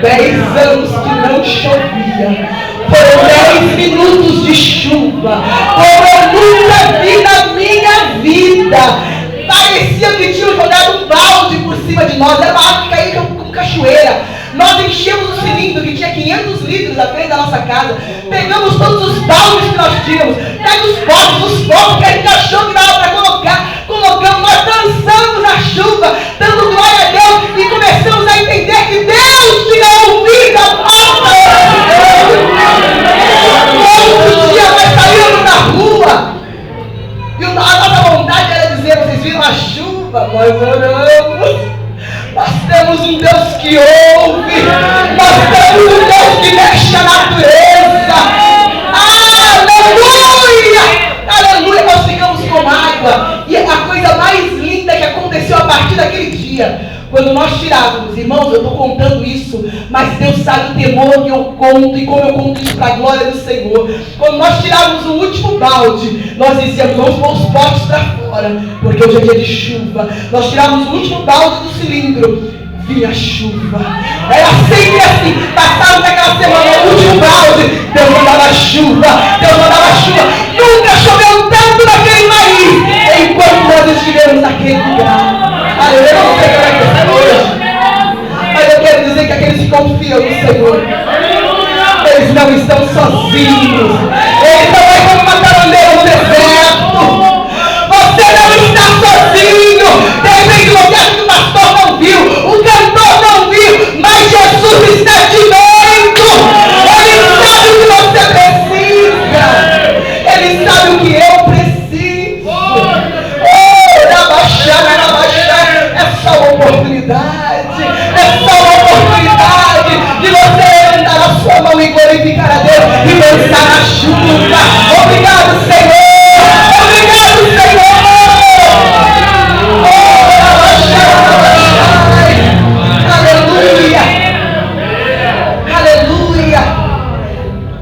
[SPEAKER 3] 10 anos que não chovia, foram 10 minutos de chuva, como eu nunca vi na minha vida. Parecia que tinham jogado um balde por cima de nós, era uma água que caía como cachoeira. Nós enchemos o cilindro que tinha 500 litros à frente da nossa casa. Pegamos todos os baldes que nós tínhamos. Pega os copos que a gente achou que dava para colocar. Colocamos, nós dançamos na chuva, dando glória a Deus. E começamos a entender que Deus tinha ouvido a nossa oração. Outro dia nós saímos na rua. E a nossa vontade era dizer: vocês viram a chuva? Nós oramos. Nós temos um Deus que ouve. Nós temos um Deus que mexe a natureza. Aleluia! Aleluia! Nós ficamos com água. E a coisa mais linda que aconteceu a partir daquele dia, quando nós tirávamos, irmãos, eu estou contando isso, mas Deus sabe o temor que eu conto e como eu conto isso para a glória do Senhor. Quando nós tirávamos o último balde, nós dizíamos: vamos pôr os potes para fora, porque hoje é dia de chuva. Nós tirávamos o último balde do cilindro, vinha chuva. Era sempre assim. Passávamos aquela semana, o último balde, Deus mandava chuva, Deus mandava chuva. Nunca choveu tanto naquele país, enquanto nós estivemos naquele lugar. Aleluia, eu não sei como é que é hoje, mas eu quero dizer que aqueles que confiam no Senhor, eles não estão sozinhos. Eles não é como uma carandeira no deserto. Você não está sozinho. De repente você acha que o pastor não viu, o cantor não viu, mas Jesus está te vendo. Ele sabe o que você precisa. Ele sabe o que eu preciso. É só uma oportunidade. É só uma oportunidade de você levantar a sua mão e glorificar a Deus e dançar na chuva. Obrigado, Senhor. Obrigado, Senhor. Aleluia. Aleluia.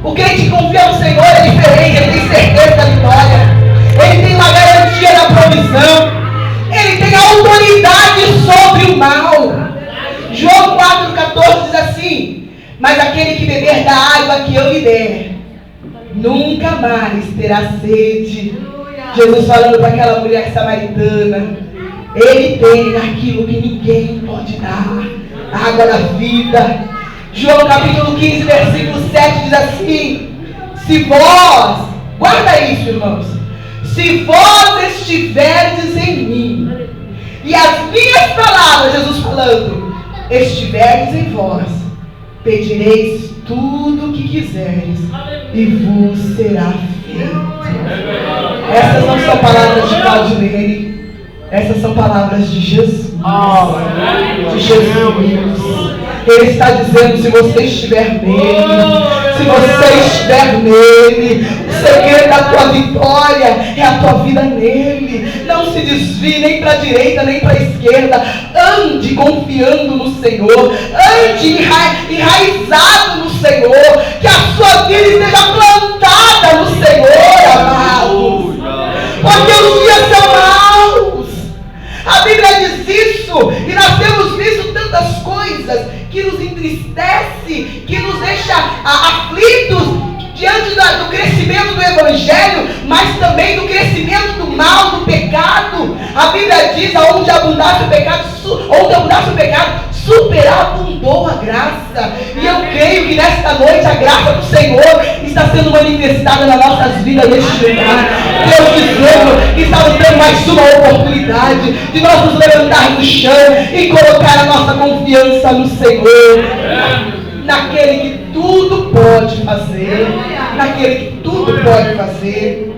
[SPEAKER 3] O crente que confia no Senhor é diferente. Ele tem certeza da vitória. Ele tem uma garantia da provisão. Ele tem autoridade sobre o mal. João 4,14 diz assim: mas aquele que beber da água que eu lhe der, nunca mais terá sede. Jesus falando para aquela mulher samaritana: ele tem aquilo que ninguém pode dar, a água da vida. João capítulo 15, versículo 7 diz assim: se vós, guarda isso, irmãos, se vós estiverdes em mim, e as minhas palavras, Jesus falando, estiverdes em vós, pedireis tudo o que quiseres, e vos será feito. Essas não são palavras de Claudinei, essas são palavras de Jesus. De Jesus. Ele está dizendo: se você estiver nele, se você estiver nele, o segredo da tua vitória é a tua vida nele. Não se desvie nem para a direita nem para a esquerda. Ande confiando no Senhor, ande enraizado no Senhor, que a sua vida esteja plantada no Senhor, amados, porque os dias são maus. A Bíblia diz isso, e nós temos visto tantas coisas coisas que nos entristece, que nos deixa aflitos diante do crescimento do Evangelho, mas também do crescimento do mal, do pecado. A Bíblia diz, onde abundasse o pecado, superabundou a graça. E eu creio que nesta noite a graça do Senhor está sendo manifestada nas nossas vidas neste lugar. Deus dizendo que estamos tendo mais uma oportunidade de nós nos levantar do chão e colocar a nossa confiança no Senhor, naquele que tudo pode fazer, naquele que tudo pode fazer.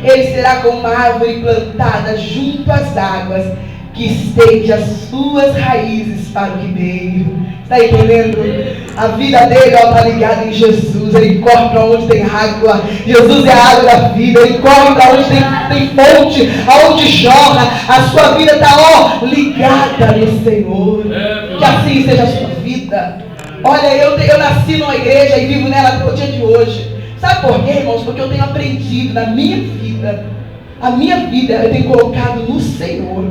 [SPEAKER 3] Ele será como uma árvore plantada junto às águas, que estende as suas raízes para o ribeiro. Está entendendo? A vida dele está ligada em Jesus. Ele corre para onde tem água. Jesus é a água da vida. Ele corre para onde tem fonte, aonde jorra. A sua vida está ligada no Senhor. Que assim seja a sua vida. Olha, eu nasci numa igreja e vivo nela até o dia de hoje. Sabe por quê, irmãos? Porque eu tenho aprendido na minha vida. A minha vida eu tenho colocado no Senhor.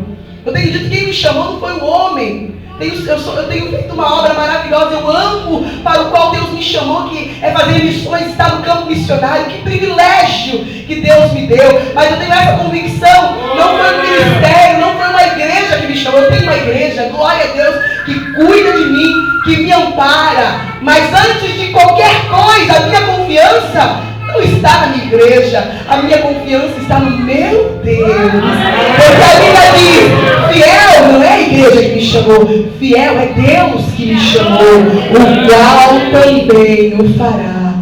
[SPEAKER 3] Eu tenho dito que quem me chamou não foi o homem. Eu tenho feito uma obra maravilhosa. Eu amo para o qual Deus me chamou, que é fazer missões, estar no campo missionário. Que privilégio que Deus me deu. Mas eu tenho essa convicção. Não foi um ministério, não foi uma igreja que me chamou. Eu tenho uma igreja, glória a Deus, que cuida de mim, que me ampara. Mas antes de qualquer coisa, a minha confiança não está na minha igreja, a minha confiança está no meu Deus. Porque a Bíblia diz, fiel não é a igreja que me chamou, fiel é Deus que me chamou, o qual também o fará.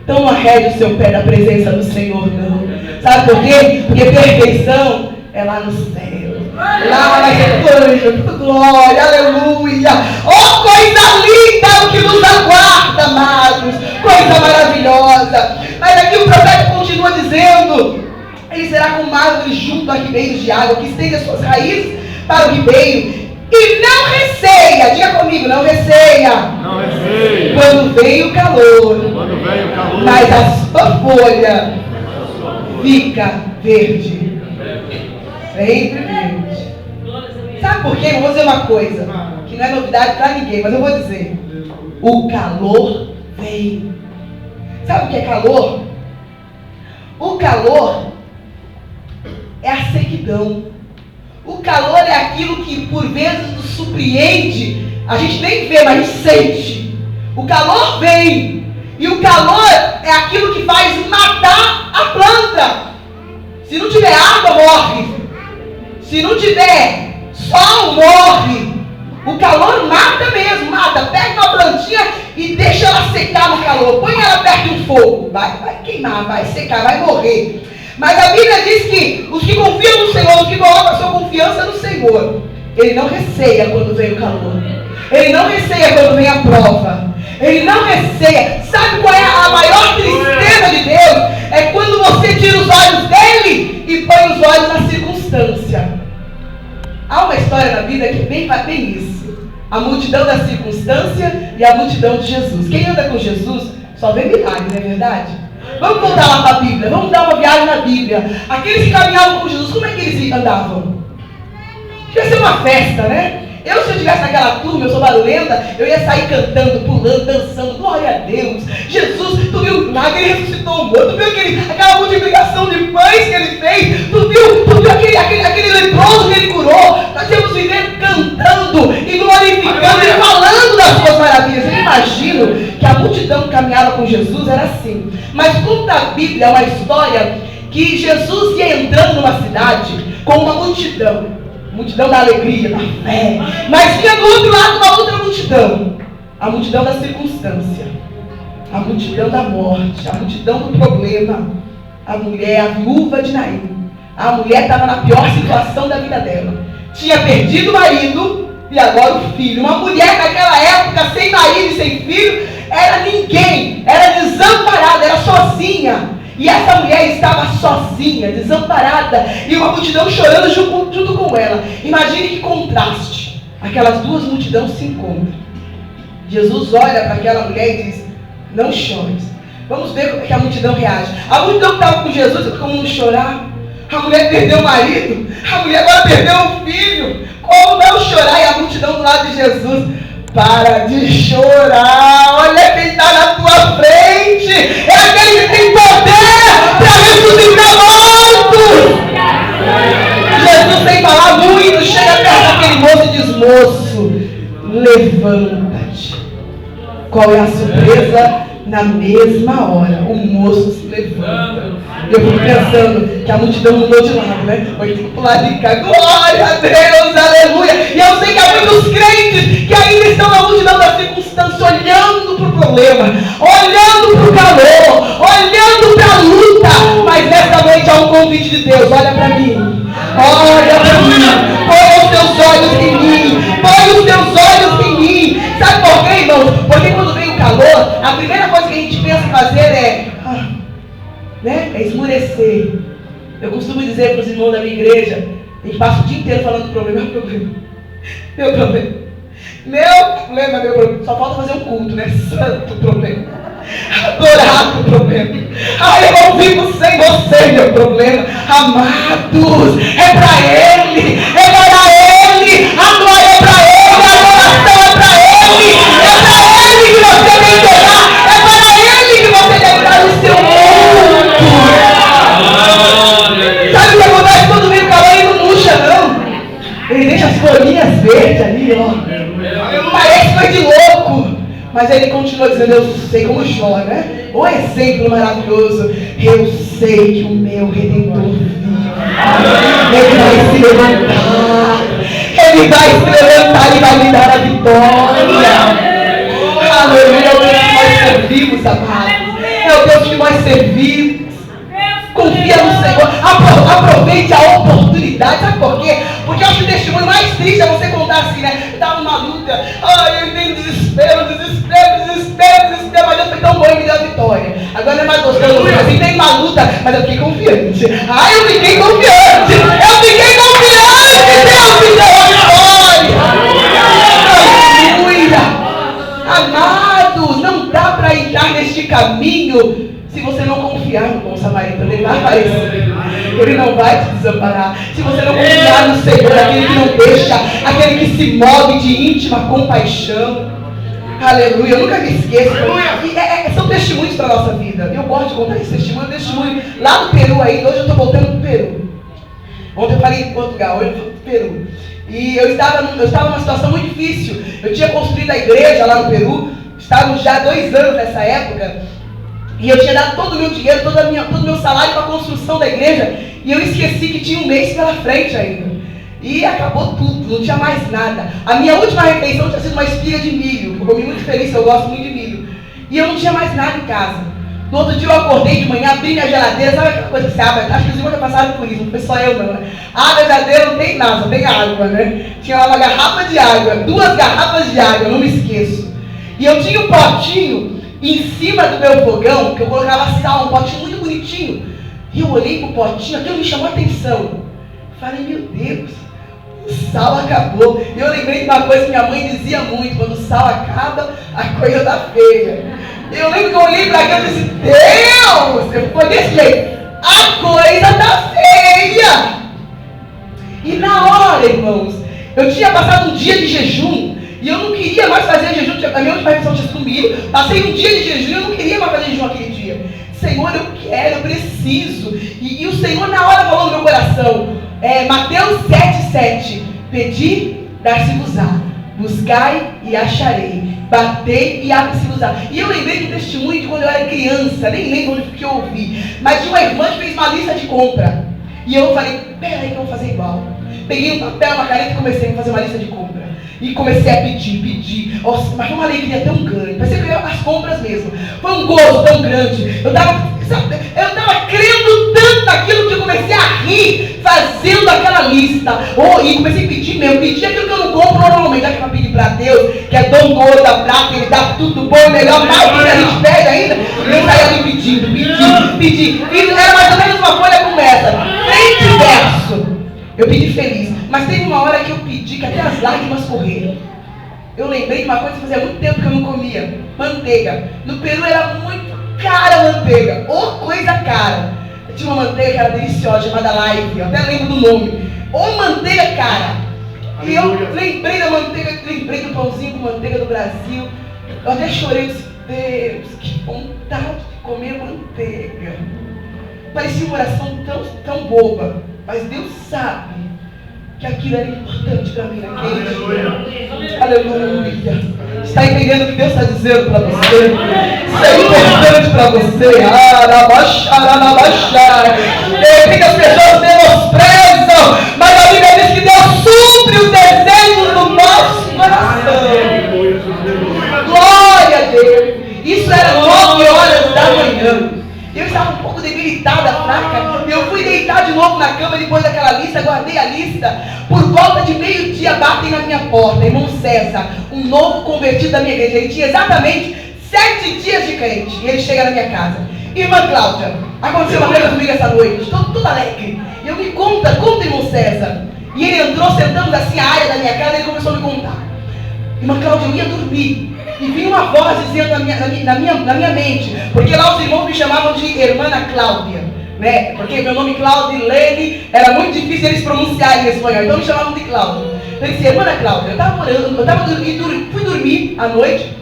[SPEAKER 3] Então não arrede o seu pé da presença do Senhor, não. Sabe por quê? Porque perfeição é lá no céu. Lá vai ser anjo, glória, aleluia. Oh, coisa linda o que nos aguarda, amados. Coisa maravilhosa. Mas aqui o profeta continua dizendo, ele será como uma árvore junto a ribeiros de água, que estende as suas raízes para o ribeiro. E não receia, diga comigo, não receia.
[SPEAKER 5] Não receia.
[SPEAKER 3] Quando vem o calor. Mas a sua folha fica verde. Sempre verde. Sabe por quê? Eu vou dizer uma coisa, que não é novidade para ninguém, mas eu vou dizer. O calor vem. Sabe o que é calor? O calor é a sequidão. O calor é aquilo que por vezes nos surpreende. A gente nem vê, mas a gente sente. O calor vem. E o calor é aquilo que faz matar a planta. Se não tiver água, morre. Se não tiver sol, morre. O calor mata mesmo, mata. Pega uma plantinha e deixa ela secar no calor. Põe ela perto de um fogo. Vai queimar, vai secar, vai morrer. Mas a Bíblia diz que os que confiam no Senhor, os que colocam a sua confiança no Senhor, ele não receia quando vem o calor. Ele não receia quando vem a prova. Ele não receia. Sabe qual é a maior tristeza de Deus? É quando você tira os olhos dele e põe os olhos na circunstância. Há uma história na Bíblia que é bem isso. A multidão da circunstância e a multidão de Jesus. Quem anda com Jesus só vê milagre, não é verdade? Vamos voltar lá para a Bíblia. Vamos dar uma viagem na Bíblia. Aqueles que caminhavam com Jesus, como é que eles andavam? Devia ser uma festa, né? Se eu estivesse naquela turma, eu sou barulhenta, eu ia sair cantando, pulando, dançando, glória a Deus. Jesus, tu viu lá que ele ressuscitou o morto, tu viu aquela multiplicação de pães que ele fez, tu viu aquele leproso que ele curou. Nós temos viver cantando e glorificando e falando das suas maravilhas. Eu imagino que a multidão que caminhava com Jesus era assim. Mas conta a Bíblia uma história que Jesus ia entrando numa cidade com uma multidão da alegria, da fé, mas tinha do outro lado uma outra multidão, a multidão da circunstância, a multidão da morte, a multidão do problema, a mulher, a viúva de Naim. A mulher estava na pior situação da vida dela, tinha perdido o marido e agora o filho. Uma mulher naquela época, sem marido e sem filho, era ninguém, era desamparada, era sozinha. E essa mulher estava sozinha, desamparada, e uma multidão chorando junto com ela. Imagine que contraste. Aquelas duas multidões se encontram. Jesus olha para aquela mulher e diz, não chores. Vamos ver como é que a multidão reage. A multidão que estava com Jesus, como não chorar? A mulher perdeu o marido, a mulher agora perdeu o filho. Como não chorar? E a multidão do lado de Jesus, Para de chorar. Olha quem está na tua frente. É aquele que tem poder para ressuscitar mortos. Jesus, sem falar muito, chega perto daquele moço e diz: moço, levanta-te. Qual é a surpresa? Na mesma hora, o moço se levanta. Eu fico pensando que a multidão mudou de lado, né? Hoje tem que pular de cá. Glória a Deus, aleluia. E eu sei que há muitos crentes que ainda estão na multidão da circunstância, olhando para o problema, olhando para o calor, olhando para a luta. Mas nesta noite há um convite de Deus: olha para mim. Olha para mim. Põe os teus olhos em mim. Põe os teus olhos em mim. Sabe por quê, irmãos? Porque quando vem o calor, a primeira coisa que a gente pensa em fazer é esmurecer. Eu costumo dizer para os irmãos da minha igreja, a gente passa o dia inteiro falando do problema. Meu problema. Meu problema. Só falta fazer um culto, né? Santo problema. Adorado problema. Eu vivo sem você, meu problema. Amados, é para Ele. É para Ele. A glória é para Ele. A adoração é para Ele. É para Ele que você tem que orar. É para Ele que você deve dar o seu culto. Sabe o que acontece quando vem o calor? Ele não murcha, não. Ele deixa as folhinhas verdes ali, ó. Parece coisa de louco. Mas ele continua dizendo: eu sei como chora, né? O exemplo maravilhoso. Eu sei que o meu Redentor vive. Ele vai se levantar. Ele vai se levantar e vai me dar a vitória. Aleluia. É o Deus que nós servimos, amados. É o Deus que nós servimos. Confia no Senhor. Aproveite a oportunidade. Sabe por quê? Porque eu acho que o testemunho mais triste é você contar assim, né? Eu estava numa luta. Eu tenho desespero. Mas Deus foi tão bom e me deu a vitória. Agora não é mais gostoso. Eu tenho uma luta, mas eu fiquei confiante. Eu fiquei confiante. Deus me deu a vitória. Aleluia. Amados, não dá para entrar neste caminho se você não confiar no bom samaritano. Ele vai aparecer. Ele não vai te desamparar. Se você não confiar no Senhor, aquele que não deixa, aquele que se move de íntima compaixão. Aleluia. Eu nunca me esqueço. São testemunhos para a nossa vida. Eu gosto de contar esse testemunho. Lá no Peru ainda. Hoje eu estou voltando para o Peru. Ontem eu falei em Portugal, hoje eu estou no Peru. E eu estava numa situação muito difícil. Eu tinha construído a igreja lá no Peru. Estávamos já 2 anos nessa época. E eu tinha dado todo o meu dinheiro, todo o meu salário para a construção da igreja. E eu esqueci que tinha um mês pela frente ainda. E acabou tudo, não tinha mais nada. A minha última refeição tinha sido uma espiga de milho. Eu comi muito feliz, eu gosto muito de milho. E eu não tinha mais nada em casa. No outro dia eu acordei de manhã, abri minha geladeira. Sabe aquela coisa que você abre? Acho que os irmãos já passaram por isso, não foi só eu não, né? Abre a geladeira, não tem nada, só tem água, né? Tinha lá uma garrafa de água, 2 garrafas de água, eu não me esqueço. E eu tinha um potinho em cima do meu fogão, que eu colocava sal, um potinho muito bonitinho. E eu olhei pro potinho, aquilo me chamou a atenção. Falei: meu Deus, o sal acabou. E eu lembrei de uma coisa que minha mãe dizia muito: quando o sal acaba, a coisa tá feia. Eu lembro que eu olhei para aquilo e disse: Deus, eu ficou desse jeito, a coisa tá feia. E na hora, irmãos, eu tinha passado um dia de jejum. E eu não queria mais fazer jejum. A minha última refeição tinha sido milho. Passei um dia de jejum e eu não queria mais fazer jejum aquele dia. Senhor, eu quero, eu preciso. E o Senhor na hora falou no meu coração. Mateus 7,7. Pedi, dar-se-vos-á. Buscai e acharei. Batei e abre-se-vos-á. E eu lembrei de um testemunho de quando eu era criança. Nem lembro onde que eu ouvi. Mas de uma irmã que fez uma lista de compra. E eu falei: peraí que eu vou fazer igual. Peguei um papel, uma caneta e comecei a fazer uma lista de compra. E comecei a pedir. Nossa, mas foi uma alegria tão grande. Parecia que eu ia as compras mesmo. Foi um gozo tão grande. Eu estava crendo tanto naquilo que eu comecei a rir fazendo aquela lista. E comecei a pedir mesmo. Pedir aquilo que eu não compro normalmente. Já que eu pedi para Deus, que é dono do ouro, da prata, Ele dá tudo bom e melhor, mais do que a gente pede ainda. Eu saía ali pedindo. E era mais ou menos uma folha como essa. 3 versos. Eu pedi feliz, mas teve uma hora que eu pedi que até as lágrimas correram. Eu lembrei de uma coisa que fazia muito tempo que eu não comia: manteiga. No Peru era muito cara a manteiga, coisa cara. Eu tinha uma manteiga que era deliciosa, chamada Live, eu até lembro do nome. Manteiga cara. E eu lembrei da manteiga, lembrei do pãozinho com manteiga do Brasil. Eu até chorei, disse, Deus, que vontade de comer manteiga. Parecia uma oração tão boba, mas Deus sabe que aquilo era importante para mim naquele dia. Aleluia. Está entendendo o que Deus está dizendo para você? Isso é importante para você. Eu sei que as pessoas menosprezam, mas a Bíblia diz que Deus supre os desejos do nosso coração. Glória a Deus. Isso era 9h da manhã. Eu estava um pouco debilitada, fraca. Eu fui deitar de novo na cama depois daquela lista, guardei a lista. Por volta de meio-dia batem na minha porta. Irmão César, um novo convertido da minha igreja. Ele tinha exatamente 7 dias de crente. E ele chega na minha casa. Irmã Cláudia, aconteceu uma coisa comigo essa noite. Estou toda alegre. E eu me conta, irmão César. E ele entrou, sentamos assim a área da minha casa e ele começou a me contar. Irmã Cláudia, eu ia dormir. E vinha uma voz dizendo na minha mente, porque lá os irmãos me chamavam de Irmã Cláudia, né? Porque meu nome Cláudia e Lene era muito difícil eles pronunciarem em espanhol, então me chamavam de Cláudia. Eu disse, Irmã Cláudia, eu estava orando, fui dormir à noite,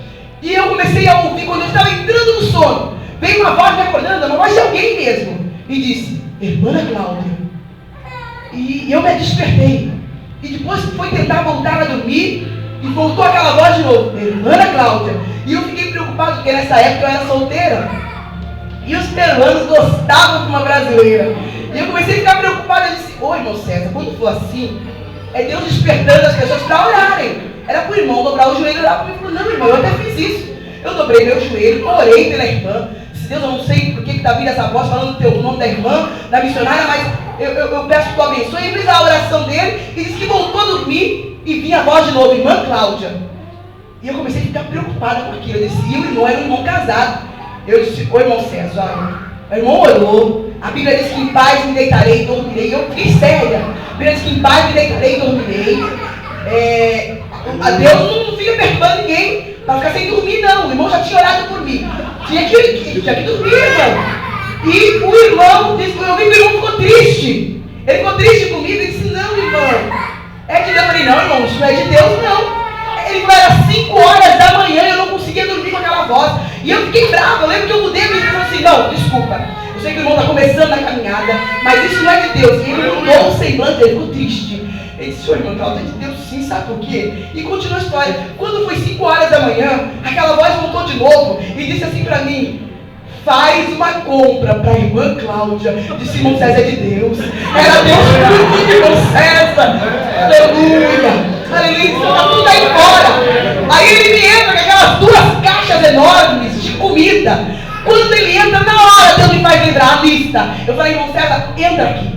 [SPEAKER 3] e eu comecei a ouvir, quando eu estava entrando no sono, veio uma voz me acordando, uma voz de alguém mesmo, e disse, Irmã Cláudia. E eu me despertei, e depois foi tentar voltar a dormir, e voltou aquela voz de novo, Irmã Cláudia. E eu fiquei preocupado, porque nessa época eu era solteira. E os peruanos gostavam de uma brasileira. E eu comecei a ficar preocupado. Eu disse, ô irmão César, quando for assim, é Deus despertando as pessoas para orarem. Era para o irmão dobrar o joelho e orar comigo. Ele falou, não irmão, eu até fiz isso. Eu dobrei meu joelho, orei pela irmã. Disse, Deus, eu não sei por que está vindo essa voz falando o nome da irmã, da missionária, mas eu peço que tu abençoe. E fiz a oração dele e disse que voltou a dormir. E vinha a voz de novo, Irmã Cláudia. E eu comecei a ficar preocupada com aquilo. Eu disse, e o irmão era um irmão casado. Eu disse, ô irmão César, olha, o irmão orou. A Bíblia diz que em paz me deitarei e dormirei. E eu fiquei séria. A Bíblia diz que em paz me deitarei e dormirei. A Deus não fica perturbando ninguém para ficar sem dormir, não. O irmão já tinha orado por mim. Tinha que dormir, irmão. E o irmão disse, eu vi que o irmão ficou triste. Ele ficou triste comigo e disse, não, irmão. É de Deus. Eu falei, não, irmão, isso não é de Deus, não. Ele falou, era 5h da manhã e eu não conseguia dormir com aquela voz. E eu fiquei bravo. Eu lembro que eu mudei a minha e falei assim, não, desculpa. Eu sei que o irmão está começando na caminhada, mas isso não é de Deus. E ele mudou o semblante, ele ficou triste. Ele disse, ô irmão, Cláudio, é de Deus sim, sabe por quê? E continua a história. Quando foi 5h da manhã, aquela voz voltou de novo e disse assim para mim, faz uma compra para a irmã Cláudia. Disse, irmão César, é de Deus. Era Deus por de irmão César. Aleluia. Aleluia. Está tudo aí fora. Aí ele me entra com aquelas 2 caixas enormes de comida. Quando ele entra, na hora Deus me faz lembrar a lista. Eu falei, irmão César, entra aqui.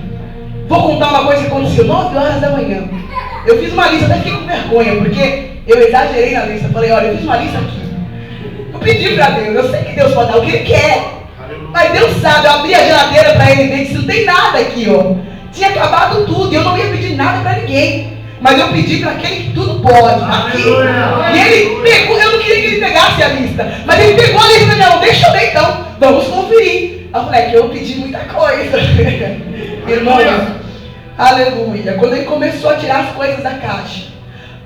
[SPEAKER 3] Vou contar uma coisa que aconteceu 9h da manhã. Eu fiz uma lista, até fiquei com vergonha, porque eu exagerei na lista. Falei, olha, eu fiz uma lista aqui. Eu pedi para Deus, eu sei que Deus pode dar o que Ele quer. Mas Deus sabe, eu abri a geladeira para Ele ver que não tem nada aqui, ó. Tinha acabado tudo, e eu não ia pedir nada para ninguém. Mas eu pedi para aquele que tudo pode. Aqui. E ele pegou, eu não queria que ele pegasse a lista. Mas ele pegou a lista e falou, deixa eu ver então, vamos conferir. Eu falei, é que eu pedi muita coisa. Irmão, aleluia. Quando ele começou a tirar as coisas da caixa,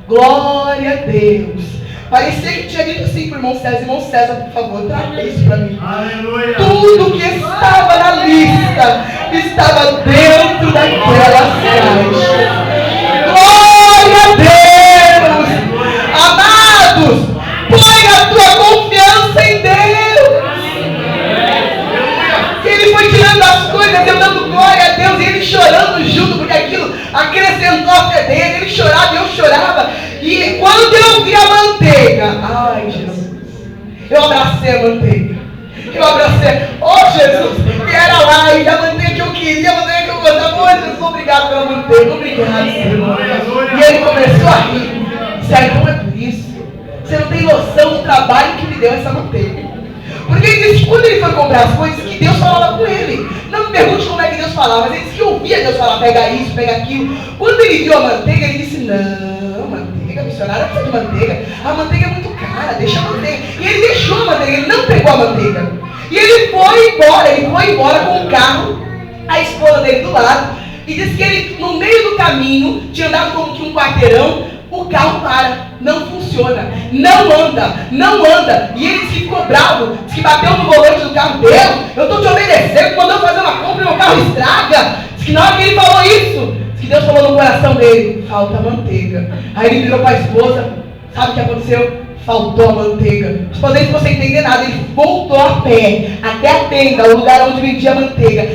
[SPEAKER 3] glória a Deus. Parecia que tinha dito assim para o irmão César, por favor, traga isso para mim. Aleluia. Tudo que estava na lista estava dentro daquela caixa. Glória a Deus! Amados, põe a tua confiança em Deus. Ele foi tirando as coisas, eu dando glória a Deus, e ele chorando junto, porque aquilo acrescentou a fé dele. Ele chorava, eu chorava. E quando eu vi a manteiga, ai Jesus, eu abracei a manteiga. Eu abracei, oh Jesus, e era lá, e a manteiga que eu queria, a manteiga que eu gostava. Oh Jesus, obrigado pela manteiga, obrigado, Senhor. E ele começou a rir. Sério, não é por isso. Você não tem noção do trabalho que me deu essa manteiga. Porque ele disse que quando ele foi comprar as coisas, que Deus falava com ele. Não me pergunte como é que Deus falava, mas ele disse que ouvia Deus falar, pega isso, pega aquilo. Quando ele viu a manteiga, ele disse, não, manteiga, missionária não precisa de manteiga. A manteiga é muito cara, deixa a manteiga. E ele deixou a manteiga, ele não pegou a manteiga. E ele foi embora com o carro, a esposa dele do lado. E diz que ele, no meio do caminho, tinha andado como que um quarteirão, o carro para, não funciona, não anda. E ele ficou bravo, disse que bateu no volante do carro dele. Eu estou te obedecendo, mandando fazer uma compra e meu carro estraga. Diz que na hora que ele falou isso, diz que Deus falou no coração dele, falta manteiga. Aí ele virou para a esposa, sabe o que aconteceu? Faltou a manteiga. Se você entender nada, ele voltou a pé até a tenda, o lugar onde vendia a manteiga.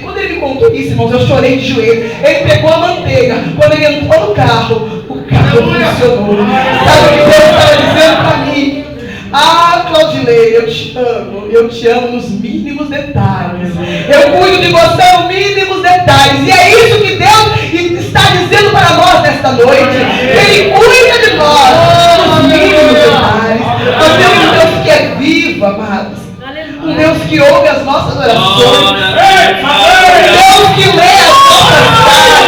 [SPEAKER 3] Quando ele me contou isso, irmãos, eu chorei de joelho. Ele pegou a manteiga. Quando ele entrou no carro, o carro funcionou. Sabe o que Deus estava dizendo para mim? Ah, Claudilei, eu te amo nos mínimos detalhes. Eu cuido de você nos mínimos detalhes. E é isso que Deus está dizendo para nós nesta noite. Ele cuida de nós nos mínimos detalhes. Nós temos um Deus que é vivo, amados. Um Deus que ouve as nossas orações. Um Deus que lê as nossas cartas.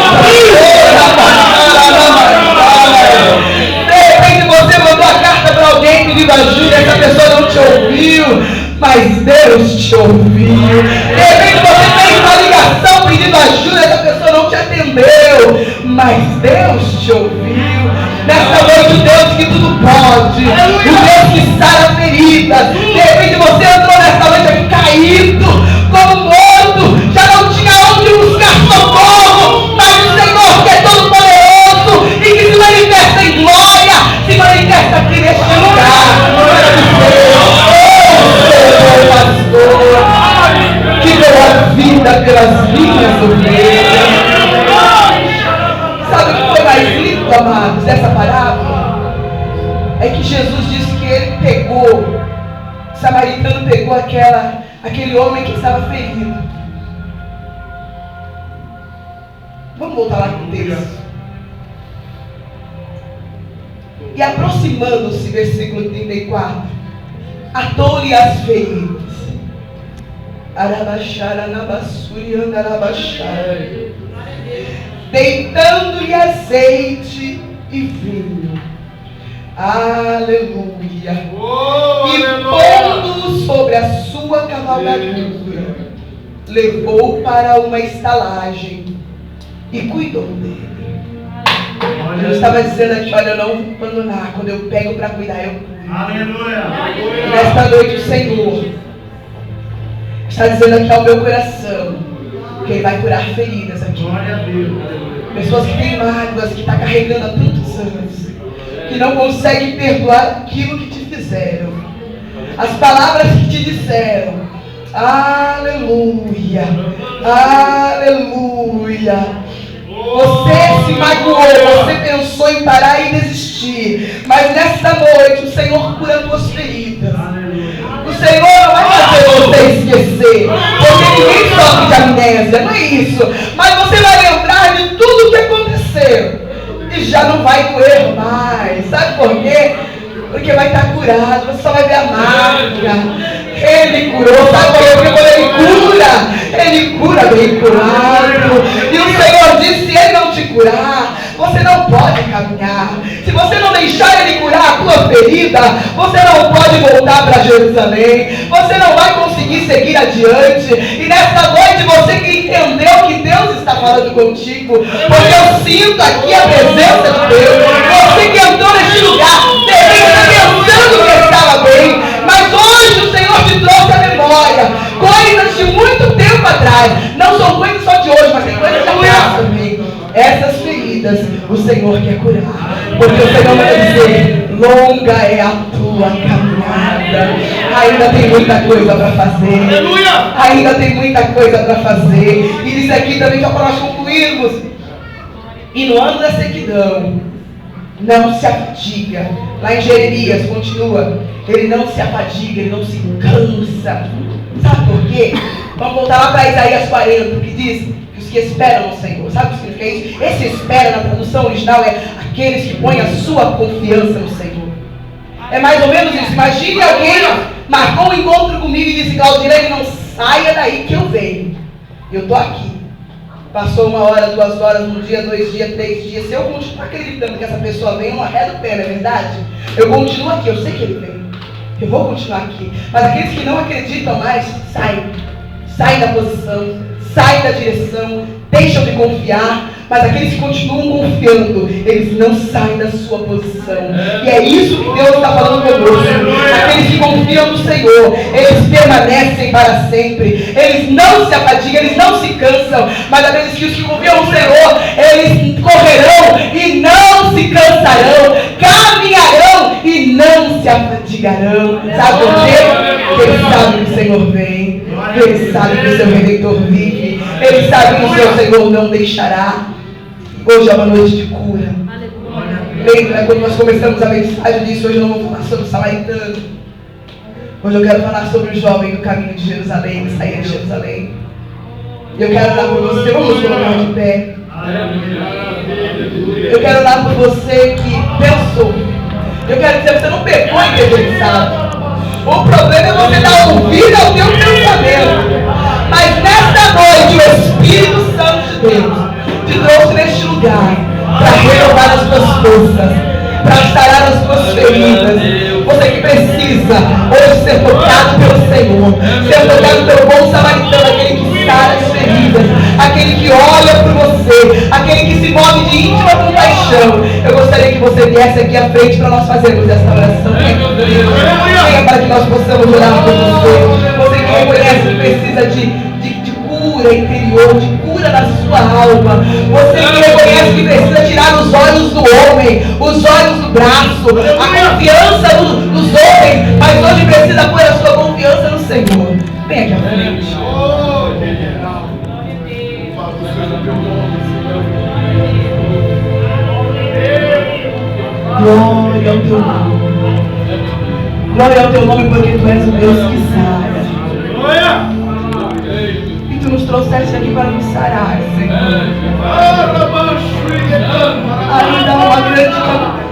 [SPEAKER 3] De repente você mandou a carta para alguém pedindo ajuda, essa pessoa não te ouviu, mas Deus te ouviu. De repente você fez uma ligação pedindo ajuda, essa pessoa não te atendeu, mas Deus te ouviu. Nessa noite, o Deus que tudo pode, o Deus que sara feridas. De repente você entrou nessa noite aqui caído, como morto, já não tinha onde buscar socorro, mas o Senhor que é todo poderoso e que se manifesta em glória, se manifesta aqui neste lugar. Pastor, que deu a vida pelas minhas ovelhas. Sabe o que foi mais lindo, amados, dessa parábola? É que Jesus disse que ele pegou, o samaritano pegou aquele homem que estava ferido. Vamos voltar lá com o texto. E aproximando-se, versículo 34, atou-lhe as feridas. Arabaxara, nabassuri, andarabaxara. Deitando-lhe azeite e vinho. Aleluia. E pondo-o sobre a sua cavalgadura, levou para uma estalagem e cuidou dele. Eu estava dizendo aqui, olha, eu não vou abandonar. Quando eu pego para cuidar, eu cuido. Aleluia. Nesta noite o Senhor está dizendo aqui ao meu coração que Ele vai curar feridas aqui. Pessoas que têm mágoas, que estão carregando há tantos anos, que não conseguem perdoar aquilo que te fizeram, as palavras que te disseram. Aleluia, aleluia. Você se magoou, você pensou em parar e desistir, mas nesta noite o Senhor cura as tuas feridas. O Senhor não vai fazer você esquecer, porque ninguém sofre de amnésia, não é isso. Mas você vai lembrar de tudo o que aconteceu e já não vai doer mais. Sabe por quê? Porque vai estar curado, você só vai ver a marca. Ele curou, sabe por quê? Porque quando Ele cura bem curado. E o Senhor disse, se Ele não te curar, você não pode caminhar. Se você não deixar Ele curar a tua ferida, você não pode voltar para Jerusalém. Você não vai conseguir seguir adiante. E nesta noite você que entendeu que Deus está falando contigo, porque eu sinto aqui a presença de Deus. Você que entrou neste lugar, de repente está pensando que estava bem, mas hoje o Senhor te trouxe a memória coisas de muito tempo atrás. Não são coisas só de hoje, mas tem coisas de atrás também. Essas feridas o Senhor quer curar, porque o Senhor vai dizer, longa é a tua caminhada, ainda tem muita coisa para fazer, ainda tem muita coisa para fazer. E diz aqui também, só para nós concluirmos, e no ano da sequidão não se afadiga. Lá em Jeremias continua, ele não se afadiga, ele não se cansa. Sabe por quê? Vamos voltar lá para Isaías 40, que diz que os que esperam no Senhor. Sabe o que significa isso? Esse espera, na tradução original, é aqueles que põem a sua confiança no Senhor. É mais ou menos isso. Imagine alguém marcou um encontro comigo e disse, Claudilei, não saia daí que eu venho. Eu estou aqui. Passou 1 hora, 2 horas, 1 dia, 2 dias, 3 dias. Se eu continuar acreditando que essa pessoa vem, eu não arredo o pé, não é verdade? Eu continuo aqui, eu sei que ele vem. Eu vou continuar aqui. Mas aqueles que não acreditam mais, saem da posição, saem da direção, deixam de confiar, mas aqueles que continuam confiando, eles não saem da sua posição. E é isso que Deus está falando conosco. Aqueles que confiam no Senhor, eles permanecem para sempre. Eles não se afadigam, eles não se cansam. Mas aqueles que confiam no Senhor, eles correrão e não se cansarão. Caminharão e não se afadigarão. Sabe por quê? Porque eles sabem que o Senhor vem. Eles sabem que o seu Redentor vive. Eles sabem que o seu Senhor não deixará. Hoje é uma noite de cura. Lembra quando nós começamos a mensagem disso? Hoje eu não vou falar sobre o samaritano. Hoje eu quero falar sobre o jovem do caminho de Jerusalém, que saía de Jerusalém. E eu quero orar por você. Vamos colocar de pé. Eu quero orar por você que pensou. Eu quero dizer, você não pegou e pensado. O problema é você dar ouvido ao teu pensamento. Mas nesta noite o Espírito Santo de Deus te trouxe neste lugar para renovar as tuas forças, para sarar as tuas feridas. Você que precisa hoje ser tocado pelo Senhor, ser tocado pelo bom samaritano, aquele que sara as feridas, aquele que olha por você, aquele que se move de íntima compaixão. Eu gostaria que você viesse aqui à frente para nós fazermos essa oração. Venha para que nós possamos orar por você. Você que reconhece que precisa de cura interior, de cura na sua alma. Você que reconhece que precisa tirar os olhos do homem, os olhos do braço, a confiança nos homens, mas hoje precisa pôr a sua confiança no Senhor. Vem aqui à frente. Glória ao teu nome. Glória ao teu nome, porque tu és o Deus que sara. E tu nos trouxeste aqui para nos sarar, Senhor. Ainda há uma grande caminhada.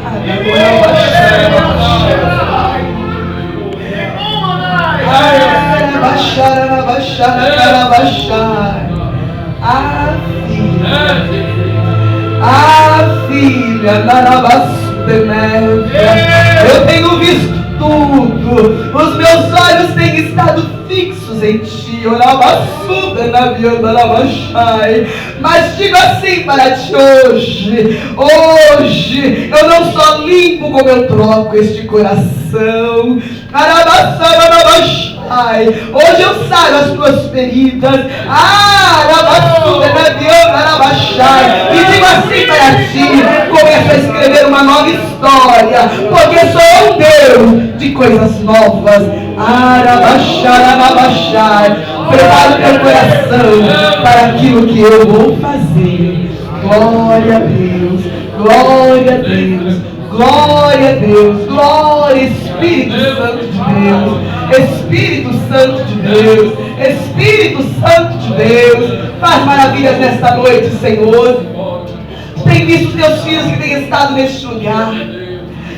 [SPEAKER 3] Filha, eu tenho visto tudo, os meus olhos têm estado fixos em ti, mas digo assim para ti hoje eu não só limpo como eu troco este coração. Hoje eu saro as tuas feridas. E digo assim para ti, começa a escrever uma nova história, porque sou um Deus de coisas novas. Prepara o teu coração para aquilo que eu vou fazer. Glória a Deus, glória a Deus, glória a Deus, glória, Espírito Santo de Deus, Espírito Santo de Deus, Espírito Santo de Deus, faz maravilhas nesta noite, Senhor. Tem visto teus filhos que têm estado neste lugar,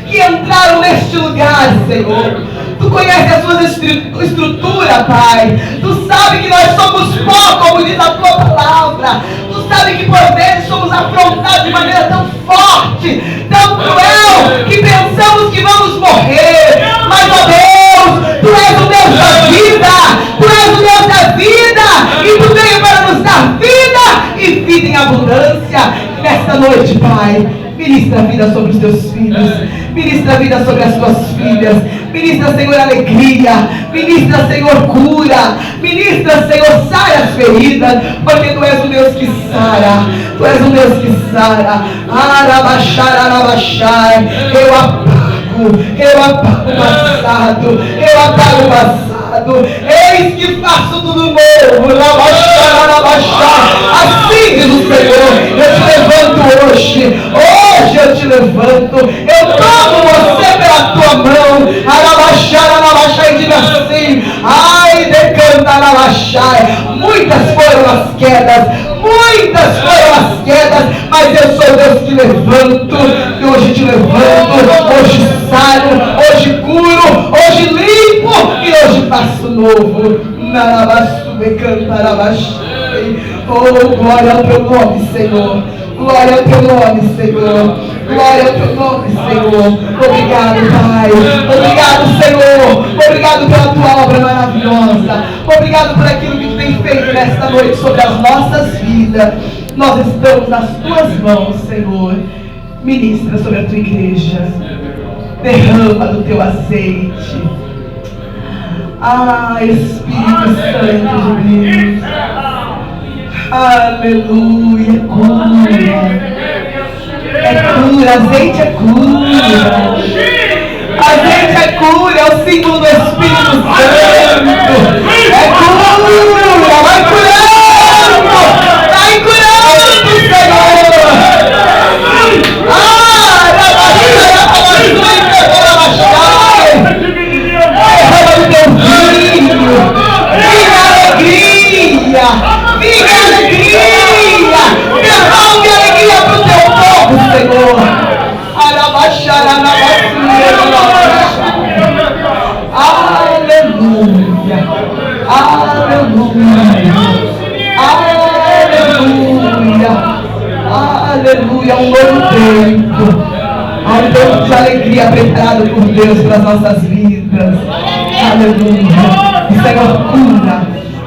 [SPEAKER 3] que entraram neste lugar, Senhor. Tu conheces a sua estrutura, Pai. Tu sabe que nós somos pó, como diz a tua palavra. Tu sabe que por vezes somos afrontados de maneira tão forte, tão cruel, que pensamos que vamos morrer. Mas, ó Deus, Tu és o Deus da vida. Tu és o Deus da vida. E Tu veio para nos dar vida e vida em abundância. Nesta noite, Pai, ministra a vida sobre os teus filhos. Ministra a vida sobre as tuas filhas. Ministra, Senhor, alegria. Ministra, Senhor, cura. Ministra, Senhor, sara as feridas. Porque Tu és o Deus que sara. Tu és o Deus que sara. Eu apago o passado. Eu apago o passado. Eis que faço tudo novo. Assim diz o Senhor. Eu te levanto hoje. Hoje eu te levanto. Eu tomo você pela tua mão. E diga assim: ai, decanta Arabachai. Muitas foram as quedas. Muitas foram as quedas. Mas eu sou Deus que levanto. E hoje te levanto. Hoje saro. Hoje curo. Hoje limpo. E hoje faço novo. Narabaçu, decanta Arabachai. Oh, glória ao teu nome, Senhor. Glória ao teu nome, Senhor. Glória ao teu nome, Senhor. Obrigado, Pai. Obrigado, Senhor. Obrigado pela tua obra maravilhosa. Obrigado por aquilo que tu tem feito nesta noite sobre as nossas vidas. Nós estamos nas tuas mãos, Senhor. Ministra sobre a tua igreja. Derrama do teu azeite. Espírito Santo de Deus. Aleluia, cura. É cura, azeite é cura. Azeite é cura, é o símbolo do Espírito Santo. É cura, vai curando, Senhor. Derrama do teu filho. Viva alegria. Viva alegria. Derrame alegria para o teu povo, Senhor. Aleluia. Aleluia. Aleluia. Um novo tempo. Um tempo de alegria preparado por Deus para as nossas vidas. Aleluia. E Senhor, cura.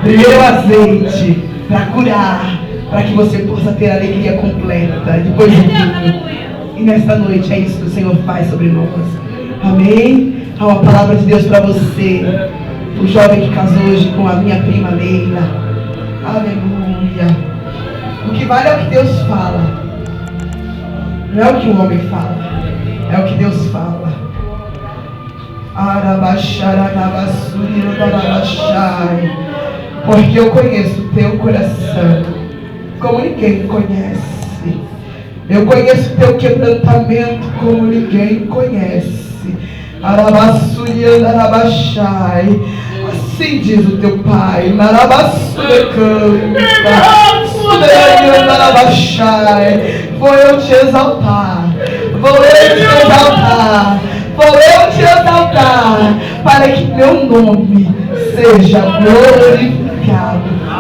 [SPEAKER 3] Primeiro azeite para curar, para que você possa ter alegria completa depois de tudo. E nesta noite é isso que o Senhor faz sobre nós. Amém? Há uma palavra de Deus para você. O jovem que casou hoje com a minha prima Leila. Aleluia. O que vale é o que Deus fala. Não é o que o homem fala. É o que Deus fala. Porque eu conheço o teu coração como ninguém conhece. Eu conheço o teu quebrantamento como ninguém conhece. Assim diz o teu Pai. Vou eu te exaltar. Vou eu te exaltar. Vou eu te exaltar. Para que meu nome seja glorificado.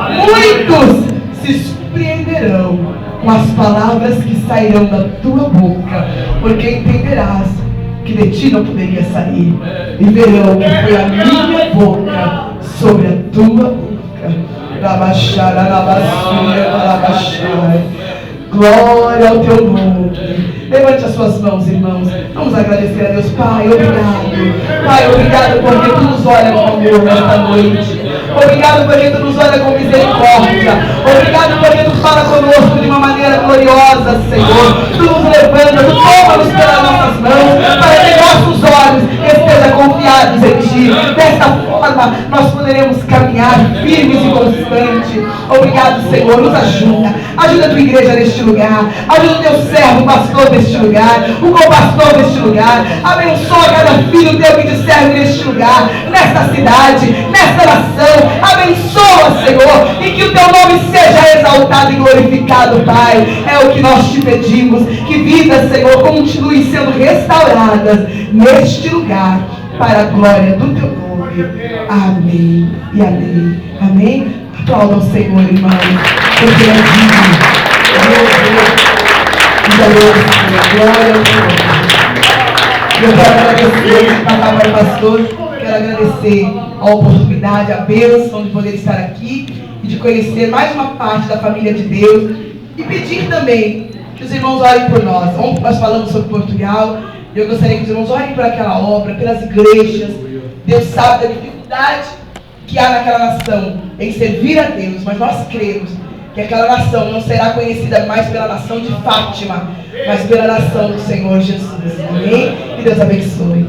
[SPEAKER 3] Muitos se surpreenderão com as palavras que sairão da tua boca, porque entenderás que de ti não poderia sair, e verão que foi a minha boca sobre a tua boca. Glória ao teu nome. Levante as suas mãos, irmãos. Vamos agradecer a Deus. Pai, obrigado. Pai, obrigado porque tu nos olha com amor nesta noite. Obrigado porque tu nos olha com misericórdia. Obrigado porque tu fala conosco de uma maneira gloriosa, Senhor. Tu nos levanta, tu toma-nos pelas nossas mãos, para que nossos olhos estejam confiados em ti. Desta forma, nós poderemos caminhar firmes e constantes. Obrigado, Senhor. Nos ajuda. Ajuda a tua igreja neste lugar. Ajuda o teu servo, o pastor neste lugar. O co-pastor neste lugar. Abençoa cada filho teu que te serve neste lugar, nesta cidade, nesta nação. Abençoa, Senhor, e que o teu nome seja exaltado e glorificado, Pai. É o que nós te pedimos. Que vidas, Senhor, continuem sendo restauradas neste lugar, para a glória do teu nome. Amém e amém. Amém? Aplaudam o Senhor, irmãos. Porque ele é digno. Glória ao Senhor. Eu quero agradecer, papai, pastor. Quero agradecer a oportunidade, a bênção de poder estar aqui e de conhecer mais uma parte da família de Deus. E pedir também que os irmãos orem por nós. Ontem nós falamos sobre Portugal. E eu gostaria que os irmãos orem por aquela obra, pelas igrejas. Deus sabe da dificuldade que há naquela nação em servir a Deus. Mas nós cremos que aquela nação não será conhecida mais pela nação de Fátima, mas pela nação do Senhor Jesus. Amém? Que Deus abençoe.